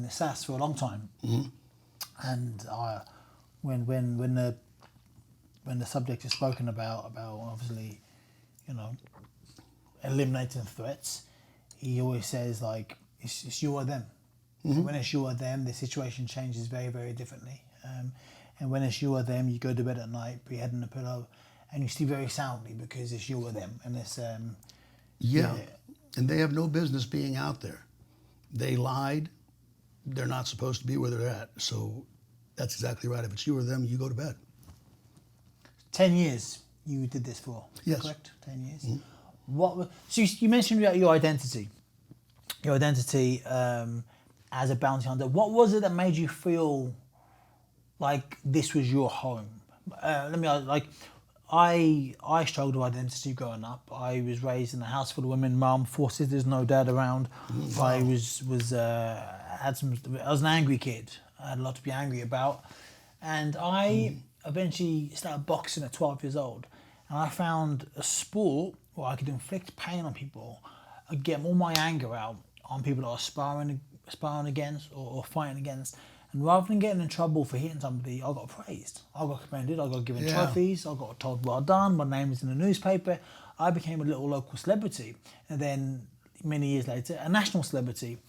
SAS for a long time. Mm-hmm. And when the subject is spoken about obviously, eliminating threats, he always says, like, it's you or them. Mm-hmm. When it's you or them, the situation changes very, very differently. And when it's you or them, you go to bed at night, put your head in the pillow, and you sleep very soundly because it's you or them. And it's and they have no business being out there. They lied. They're not supposed to be where they're at. So that's exactly right. If it's you or them, you go to bed. 10 years you did this for, yes. Correct? 10 years. Mm-hmm. So you mentioned about your identity. as a bounty hunter. What was it that made you feel like this was your home? Let me ask, like, I struggled with identity growing up. I was raised in a house full of women, mum, 4 sisters, no dad around. Wow. I was an angry kid. I had a lot to be angry about, and I eventually started boxing at 12 years old. And I found a sport where I could inflict pain on people, and get all my anger out on people that I was sparring against or fighting against. And rather than getting in trouble for hitting somebody, I got praised. I got commended. I got given trophies. I got told well done. My name was in the newspaper. I became a little local celebrity, and then many years later, a national celebrity,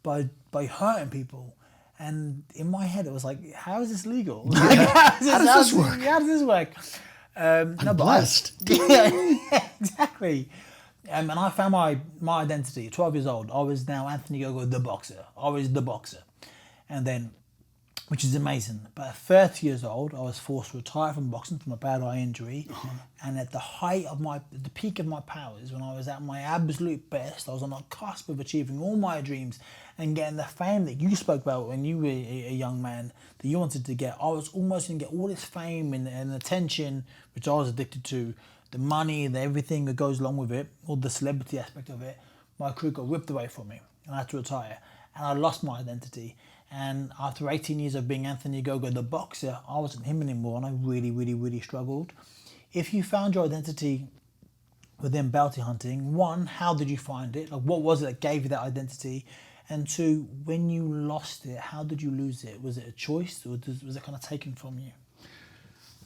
by hurting people. And in my head, it was like, how is this legal? Like, How does this work? How does this work? I'm blessed. Yeah, exactly. And I found my identity at 12 years old. I was now Anthony Gogo, the boxer. I was the boxer. And then, which is amazing. But at 30 years old, I was forced to retire from boxing from a bad eye injury. And at the height of the peak of my powers, when I was at my absolute best, I was on the cusp of achieving all my dreams and getting the fame that you spoke about when you were a young man that you wanted to get. I was almost going to get all this fame and attention, which I was addicted to, the money and everything that goes along with it, all the celebrity aspect of it. My career got ripped away from me and I had to retire. And I lost my identity. And after 18 years of being Anthony Gogo, the boxer, I wasn't him anymore, and I really, really, really struggled. If you found your identity within bounty hunting, one, how did you find it? Like, what was it that gave you that identity? And two, when you lost it, how did you lose it? Was it a choice, or was it kind of taken from you?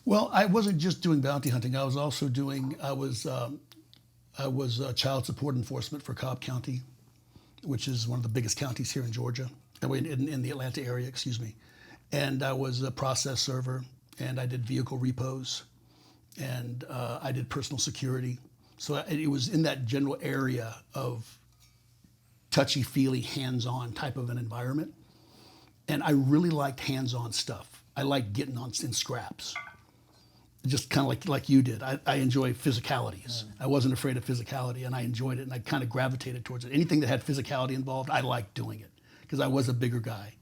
Well, I wasn't just doing bounty hunting. I was also doing, I was child support enforcement for Cobb County, which is one of the biggest counties here in Georgia, in the Atlanta area, excuse me. And I was a process server, and I did vehicle repos, and I did personal security. So it was in that general area of touchy-feely, hands-on type of an environment. And I really liked hands-on stuff. I liked getting in scraps, just kind of like you did. I enjoy physicalities. I wasn't afraid of physicality, and I enjoyed it, and I kind of gravitated towards it. Anything that had physicality involved, I liked doing it because I was a bigger guy,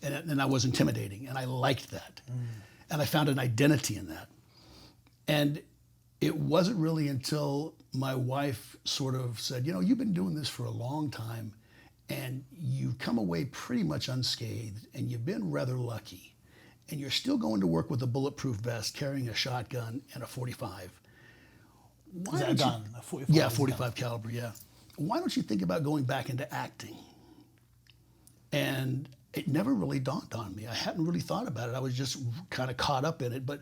and I was intimidating, and I liked that. And I found an identity in that. And it wasn't really until my wife sort of said, you know, you've been doing this for a long time, and you've come away pretty much unscathed, and you've been rather lucky, and you're still going to work with a bulletproof vest, carrying a shotgun and a 45. Is that a gun? A 45? Yeah, 45 caliber, yeah. Why don't you think about going back into acting? And it never really dawned on me. I hadn't really thought about it. I was just kind of caught up in it. But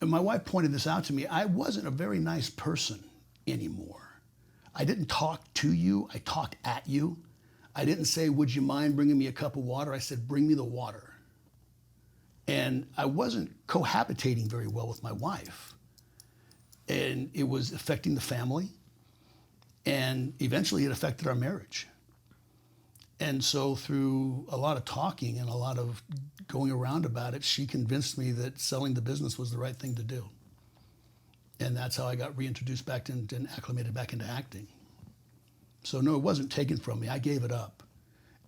my wife pointed this out to me. I wasn't a very nice person anymore. I didn't talk to you. I talked at you. I didn't say, would you mind bringing me a cup of water? I said, bring me the water. And I wasn't cohabitating very well with my wife. And it was affecting the family. And eventually it affected our marriage. And so through a lot of talking and a lot of going around about it, she convinced me that selling the business was the right thing to do. And that's how I got reintroduced back and acclimated back into acting. So no, it wasn't taken from me. I gave it up.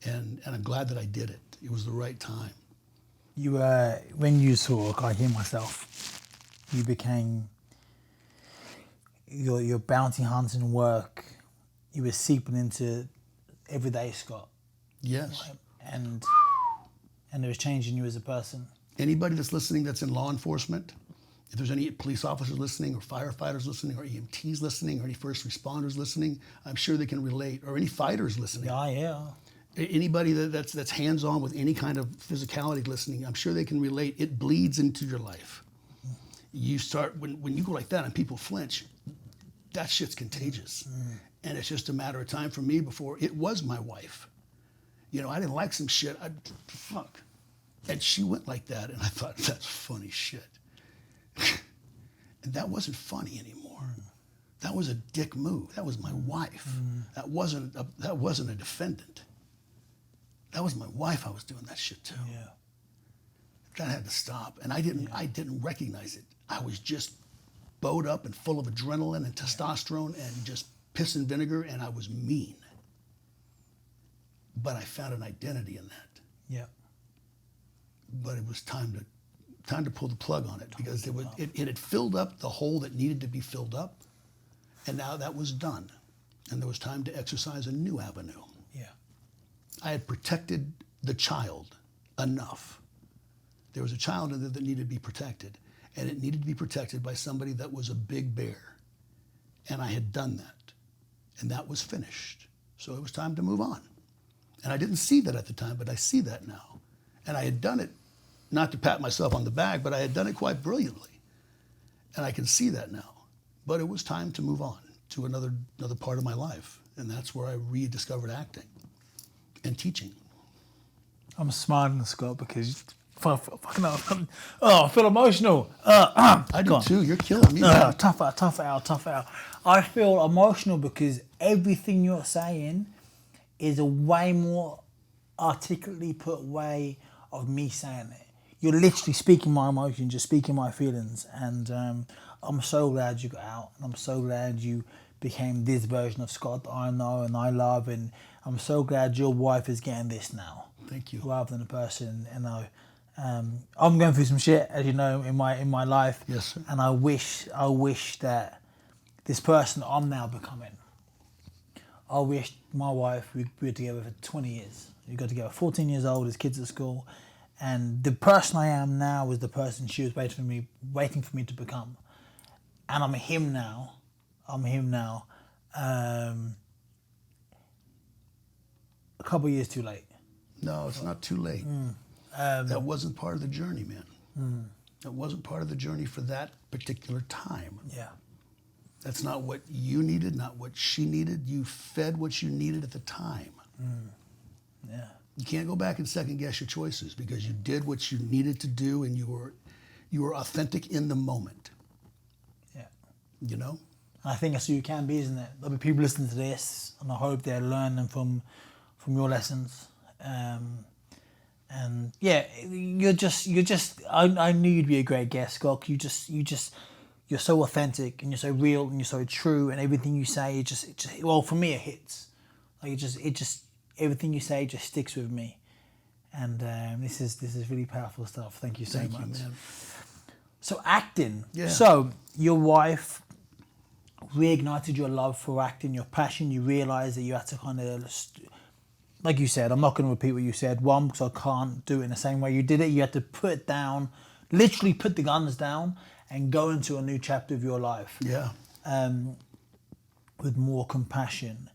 And I'm glad that I did it. It was the right time. You when you saw I Hear Myself, you became your bounty hunting work. You were seeping into everyday Scott. Yes. And it was changing you as a person. Anybody that's listening that's in law enforcement, if there's any police officers listening or firefighters listening or EMTs listening or any first responders listening, I'm sure they can relate, or any fighters listening. Yeah. Anybody that's hands-on with any kind of physicality listening, I'm sure they can relate. It bleeds into your life. You start, when you go like that and people flinch, that shit's contagious. And it's just a matter of time for me before it was my wife. You know, I didn't like some shit. Fuck. And she went like that, and I thought, that's funny shit. And that wasn't funny anymore. That was a dick move. That was my wife. That wasn't a defendant. That was my wife I was doing that shit to. Yeah. That had to stop. And I didn't recognize it. I was just bowed up and full of adrenaline and testosterone and just piss and vinegar, and I was mean. but I found an identity in that. Yeah. But it was time to pull the plug on it, because it had filled up the hole that needed to be filled up, and now that was done, and there was time to exercise a new avenue. Yeah. I had protected the child enough. There was a child in there that needed to be protected, and it needed to be protected by somebody that was a big bear, and I had done that, and that was finished. So it was time to move on. And I didn't see that at the time, but I see that now. And I had done it, not to pat myself on the back, but I had done it quite brilliantly. And I can see that now. But it was time to move on to another part of my life. And that's where I rediscovered acting and teaching. I'm smiling, Scott, because I feel emotional. I do too. You're killing me. Tough out. I feel emotional because everything you're saying is a way more articulately put way of me saying it. You're literally speaking my emotions, you're speaking my feelings, and I'm so glad you got out, and I'm so glad you became this version of Scott that I know and I love, and I'm so glad your wife is getting this now. Thank you. Rather than a person, you know. I'm going through some shit, as you know, in my life. Yes, sir. And I wish that this person I'm now becoming, I wish my wife, we were together for 20 years. We got together 14 years old, as kids at school. And the person I am now is the person she was waiting for me to become. And I'm him now. A couple of years too late. No, it's not too late. That wasn't part of the journey, man. That wasn't part of the journey for that particular time. Yeah. That's not what you needed, not what she needed. You fed what you needed at the time. Yeah. You can't go back and second guess your choices, because you did what you needed to do, and you were authentic in the moment. Yeah. You know? I think that's who you can be, isn't it? There'll be people listening to this, and I hope they're learning from your lessons. And yeah, you're just. I knew you'd be a great guest, Scott. You're so authentic, and you're so real, and you're so true, and everything you say, it just well, for me, it hits. Like it just everything you say just sticks with me, and this is really powerful stuff. Thank you so much. Thank you, man. So acting. Yeah. So your wife reignited your love for acting, your passion. You realised that you had to kind of, like you said, I'm not going to repeat what you said. One, because I can't do it in the same way you did it. You had to put it down, literally put the guns down, and go into a new chapter of your life. Yeah. With more compassion.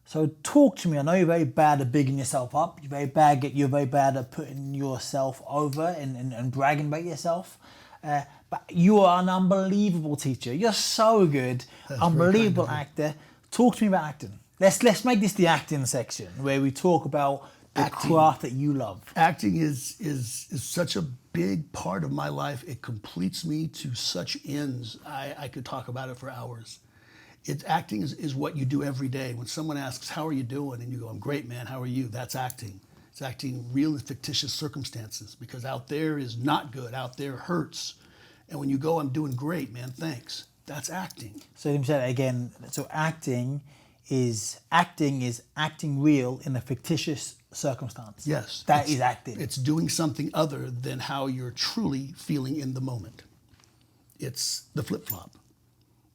So talk to me. I know you're very bad at bigging yourself up. You're very bad at putting yourself over and bragging about yourself. But you are an unbelievable teacher. You're so good. That's unbelievable actor. Talk to me about acting. Let's make this the acting section where we talk about the craft that you love. Acting is such a big part of my life. It completes me to such ends. I could talk about it for hours. Acting is what you do every day. When someone asks, how are you doing? And you go, I'm great, man. How are you? That's acting. It's acting real and fictitious circumstances, because out there is not good. Out there hurts. And when you go, I'm doing great, man. Thanks. That's acting. So let me say that again. So acting is acting real in a fictitious circumstance. Yes. That is acting. It's doing something other than how you're truly feeling in the moment. It's the flip-flop.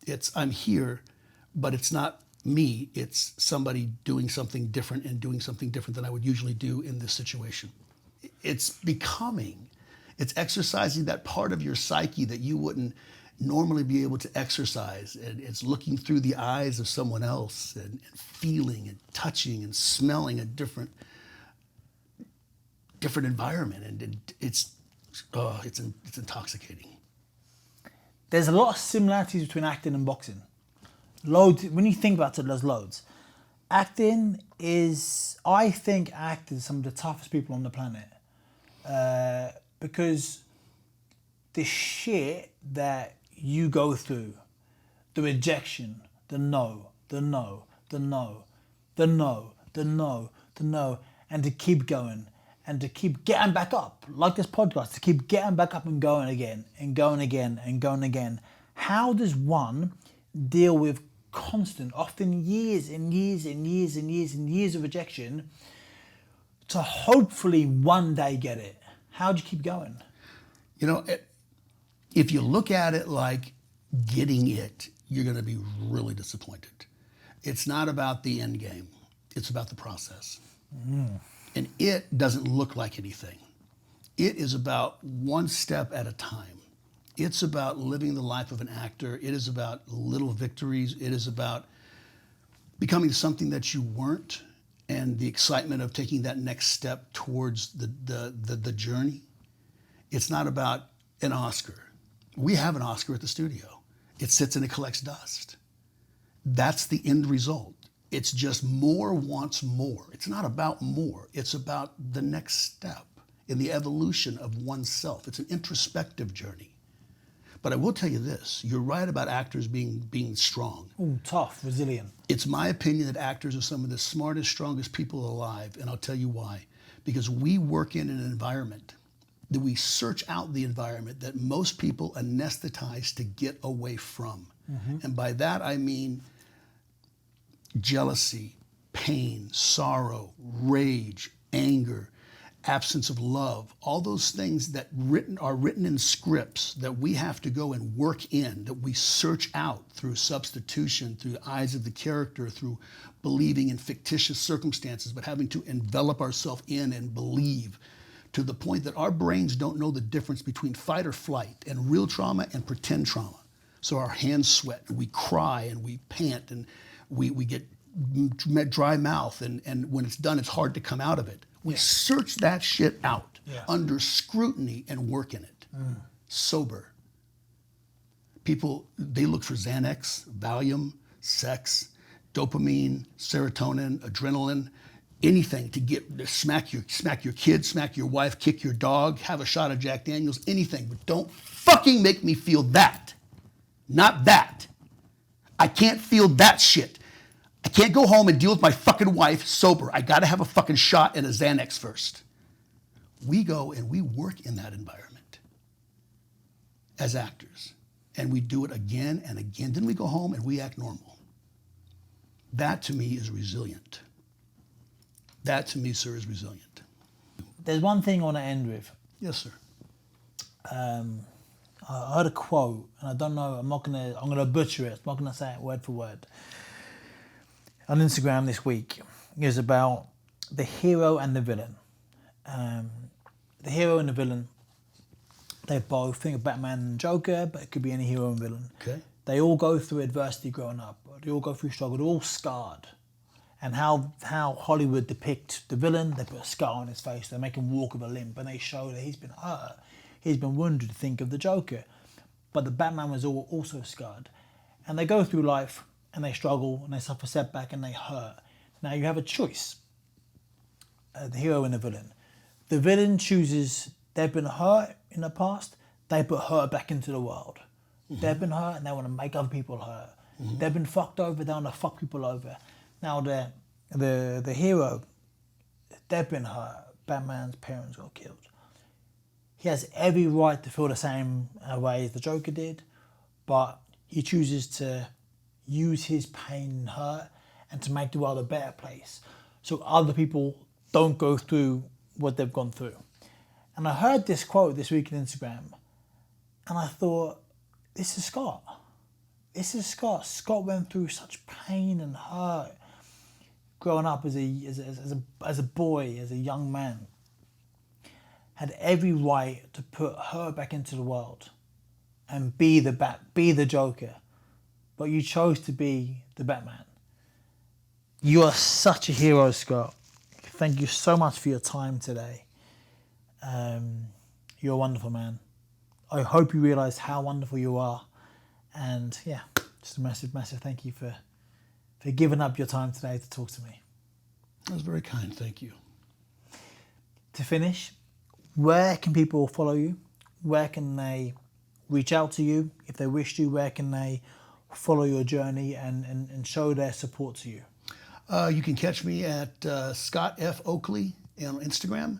It's I'm here, but it's not me. It's somebody doing something different and doing something different than I would usually do in this situation. It's becoming. It's exercising that part of your psyche that you wouldn't normally be able to exercise. And it's looking through the eyes of someone else and feeling and touching and smelling a different environment. And it's intoxicating. There's a lot of similarities between acting and boxing. Loads. When you think about it, there's loads. Acting is, I think actors are some of the toughest people on the planet. Because the shit that you go through, the rejection, the no, and to keep going and to keep getting back up, like this podcast, to keep getting back up and going again and going again and going again. How does one deal with constant, often years and years and years and years and years of rejection to hopefully one day get it? How do you keep going? You know, if you look at it like getting it, you're going to be really disappointed. It's not about the end game. It's about the process. And it doesn't look like anything. It is about one step at a time. It's about living the life of an actor. It is about little victories. It is about becoming something that you weren't, and the excitement of taking that next step towards the journey. It's not about an Oscar. We have an Oscar at the studio. It sits and it collects dust. That's the end result. It's just more wants more. It's not about more. It's about the next step in the evolution of oneself. It's an introspective journey. But I will tell you this, you're right about actors being strong. Ooh, tough, resilient. It's my opinion that actors are some of the smartest, strongest people alive, and I'll tell you why. Because we work in an environment that we search out the environment that most people anesthetize to get away from. And by that I mean jealousy, pain, sorrow, rage, anger, absence of love, all those things that are written in scripts that we have to go and work in, that we search out through substitution, through the eyes of the character, through believing in fictitious circumstances, but having to envelop ourselves in and believe to the point that our brains don't know the difference between fight or flight and real trauma and pretend trauma. So our hands sweat and we cry and we pant and we get dry mouth, and when it's done, it's hard to come out of it. We search that shit out under scrutiny and work in it. Sober. People, they look for Xanax, Valium, sex, dopamine, serotonin, adrenaline, anything to get smack your kid, smack your wife, kick your dog, have a shot of Jack Daniels, anything, but don't fucking make me feel that. Not that. I can't feel that shit. I can't go home and deal with my fucking wife sober. I gotta have a fucking shot and a Xanax first. We go and we work in that environment as actors. And we do it again and again. Then we go home and we act normal. That to me is resilient. That to me, sir, is resilient. There's one thing I want to end with. Yes, sir. I heard a quote, and I don't know, I'm gonna butcher it. I'm not gonna say it word for word. On Instagram this week, it was about the hero and the villain. The hero and the villain, they both think of Batman and Joker, but it could be any hero and villain. Okay. They all go through adversity growing up. They all go through struggle. They're all scarred. And how Hollywood depict the villain, they put a scar on his face. They make him walk with a limp, and they show that he's been hurt. He's been wounded. Think of the Joker. But the Batman was also scarred. And they go through life, and they struggle, and they suffer setback, and they hurt. Now you have a choice. The hero and the villain. The villain chooses, they've been hurt in the past, they put hurt back into the world. They've been hurt, and they want to make other people hurt. They've been fucked over, they want to fuck people over. Now the hero, they've been hurt. Batman's parents got killed. He has every right to feel the same way as the Joker did, but he chooses to use his pain and hurt and to make the world a better place so other people don't go through what they've gone through. And I heard this quote this week on Instagram, and I thought, this is Scott. This is Scott. Scott went through such pain and hurt growing up as a boy, as a young man. Had every right to put her back into the world and be the Joker. But you chose to be the Batman. You are such a hero, Scott. Thank you so much for your time today. You're a wonderful man. I hope you realise how wonderful you are. And yeah, just a massive, massive thank you for giving up your time today to talk to me. That was very kind, thank you. To finish, where can people follow you? Where can they reach out to you if they wish to? Where can they follow your journey and show their support to you? You can catch me at Scott F. Oakley on Instagram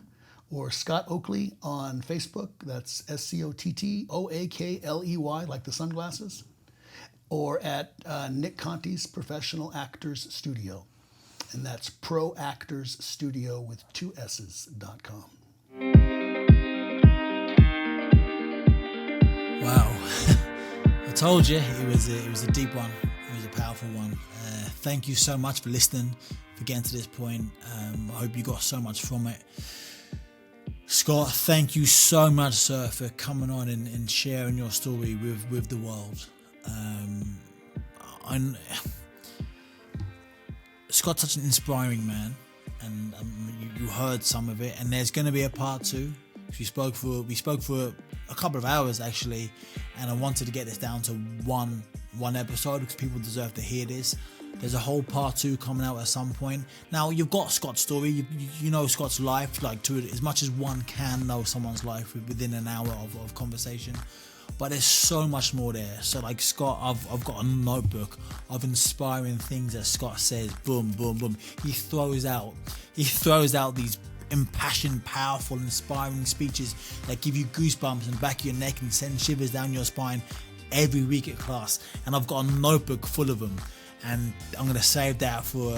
or Scott Oakley on Facebook. That's SCOTTOAKLEY, like the sunglasses. Or at Nick Conti's Professional Actors Studio. and that's proactorsstudio with 2 S's.com. Wow. I told you it was a deep one. It was a powerful one. Thank you so much for listening, for getting to this point. I hope you got so much from it. Scott, thank you so much, sir, for coming on and sharing your story with the world. Scott's such an inspiring man, and you heard some of it. And there's going to be a part 2. We spoke for a couple of hours actually, and I wanted to get this down to one episode because people deserve to hear this. There's a whole part 2 coming out at some point. Now you've got Scott's story, you know Scott's life, like to as much as one can know someone's life within an hour of conversation. But there's so much more there. So like Scott, I've got a notebook of inspiring things that Scott says. Boom, boom, boom. He throws out these impassioned, powerful, inspiring speeches that give you goosebumps and back of your neck and send shivers down your spine every week at class. And I've got a notebook full of them. And I'm going to save that for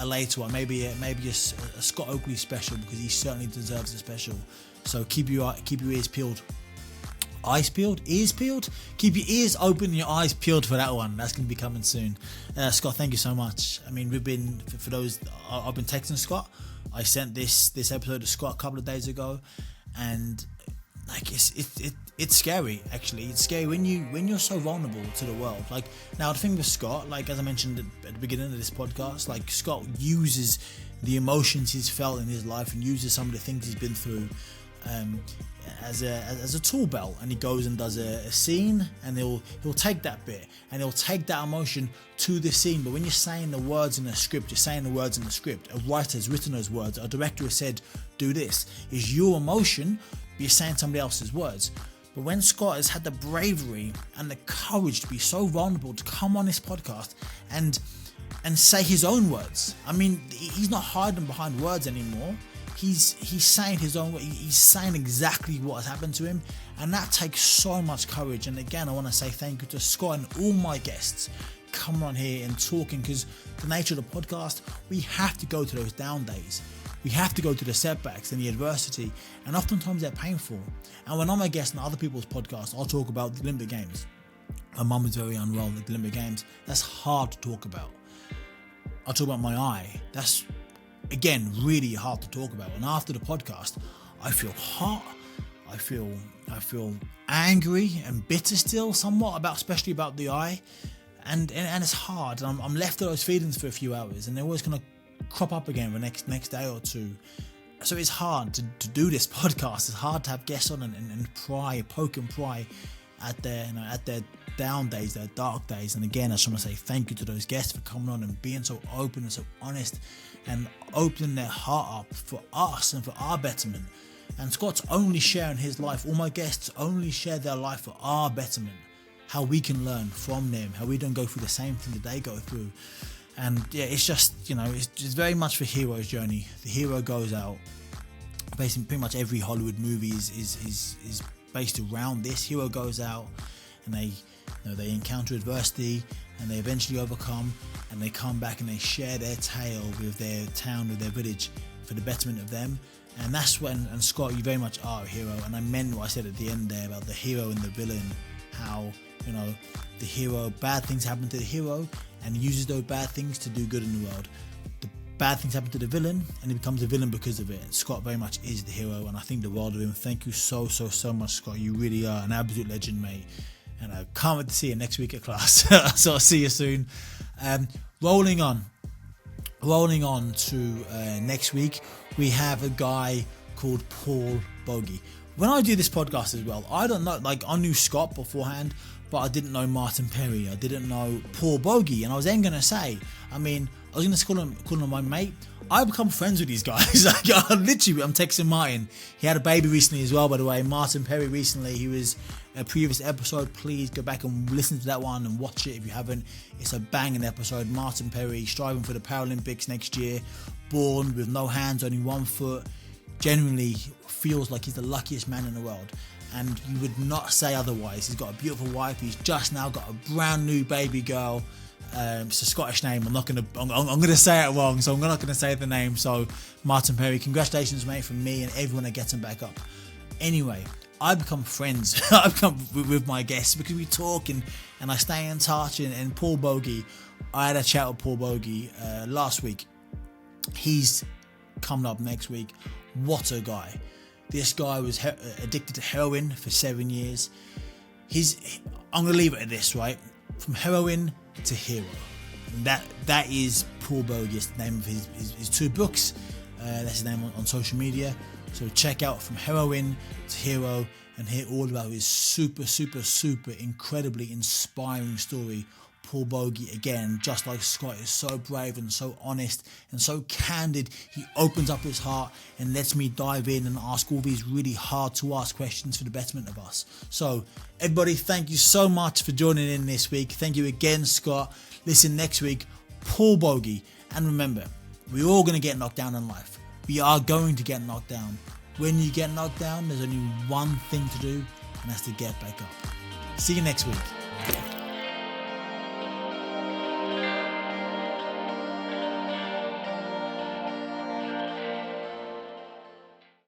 a later one, maybe a Scott Oakley special, because he certainly deserves a special. So keep your ears peeled. Eyes peeled? Ears peeled? Keep your ears open and your eyes peeled for that one. That's going to be coming soon. Scott, thank you so much. I mean, we've been, for those, I've been texting Scott. I sent this episode to Scott a couple of days ago, and like it's scary. Actually, it's scary when you're so vulnerable to the world. Like now, the thing with Scott, like as I mentioned at the beginning of this podcast, like Scott uses the emotions he's felt in his life and uses some of the things he's been through as a tool belt, and he goes and does a scene, and he'll take that bit and he'll take that emotion to the scene. But when you're saying the words in a script, you're saying the words in the script. A writer has written those words, a director has said do this. It's your emotion, but you're saying somebody else's words. But when Scott has had the bravery and the courage to be so vulnerable to come on this podcast and say his own words, I mean, he's not hiding behind words anymore. He's saying his own. He's saying exactly what has happened to him, and that takes so much courage. And again, I want to say thank you to Scott and all my guests coming on here and talking, because the nature of the podcast, we have to go to those down days. We have to go to the setbacks and the adversity, and oftentimes they're painful. And when I'm a guest on other people's podcasts, I'll talk about the Olympic Games. My mum was very unwell at the Olympic Games. That's hard to talk about. I'll talk about my eye. That's, again, really hard to talk about. And after the podcast, I feel hot. I feel angry and bitter still, somewhat, especially about the eye. And it's hard. And I'm left with those feelings for a few hours, and they're always going to crop up again the next day or two. So it's hard to do this podcast. It's hard to have guests on and poke and pry at their down days, their dark days. And again, I just want to say thank you to those guests for coming on and being so open and so honest and opening their heart up for us and for our betterment. And Scott's only sharing his life. All my guests only share their life for our betterment, how we can learn from them, how we don't go through the same thing that they go through. And yeah, it's just, it's very much the hero's journey. The hero goes out. Basically, pretty much every Hollywood movie is based around this. Hero goes out, and they encounter adversity, and they eventually overcome, and they come back and they share their tale with their town, with their village, for the betterment of them. And that's when, and Scott, you very much are a hero. And I meant what I said at the end there about the hero and the villain, how the hero, bad things happen to the hero, and he uses those bad things to do good in the world. The bad things happen to the villain, and he becomes a villain because of it. And Scott very much is the hero, and I think the world of him. Thank you so much, Scott. You really are an absolute legend, mate. And I can't wait to see you next week at class. So I'll see you soon. Rolling on to next week, we have a guy called Paul Bogey. When I do this podcast as well, I don't know, like I knew Scott beforehand, but I didn't know Martin Perry. I didn't know Paul Bogey. And I was then going to say, I was going to call him my mate. I become friends with these guys. I'm texting Martin. He had a baby recently as well, by the way. Martin Perry recently. He was a previous episode. Please go back and listen to that one and watch it if you haven't. It's a banging episode. Martin Perry striving for the Paralympics next year. Born with no hands, only 1 foot. Genuinely feels like he's the luckiest man in the world. And you would not say otherwise. He's got a beautiful wife. He's just now got a brand new baby girl. It's a Scottish name. I'm gonna say it wrong, so I'm not gonna say the name. So Martin Perry, congratulations, mate, from me and everyone at Getting Back Up. Anyway, I become friends. I become with my guests because we talk and I stay in touch. And Paul Bogey, I had a chat with Paul Bogey last week. He's coming up next week. What a guy! This guy was addicted to heroin for 7 years. I'm gonna leave it at this, right? From heroin to hero. And that is Paul Bogey. It's the name of his 2 books. That's his name on social media. So check out From Heroin to Hero and hear all about his super incredibly inspiring story. Paul Bogey, again, just like Scott, is so brave and so honest and so candid. He opens up his heart and lets me dive in and ask all these really hard to ask questions for the betterment of us. So everybody, thank you so much for joining in this week. Thank you again, Scott. Listen next week, Paul Bogey. And remember, we're all going to get knocked down in life. We are going to get knocked down. When you get knocked down, there's only one thing to do, and that's to get back up. See you next week.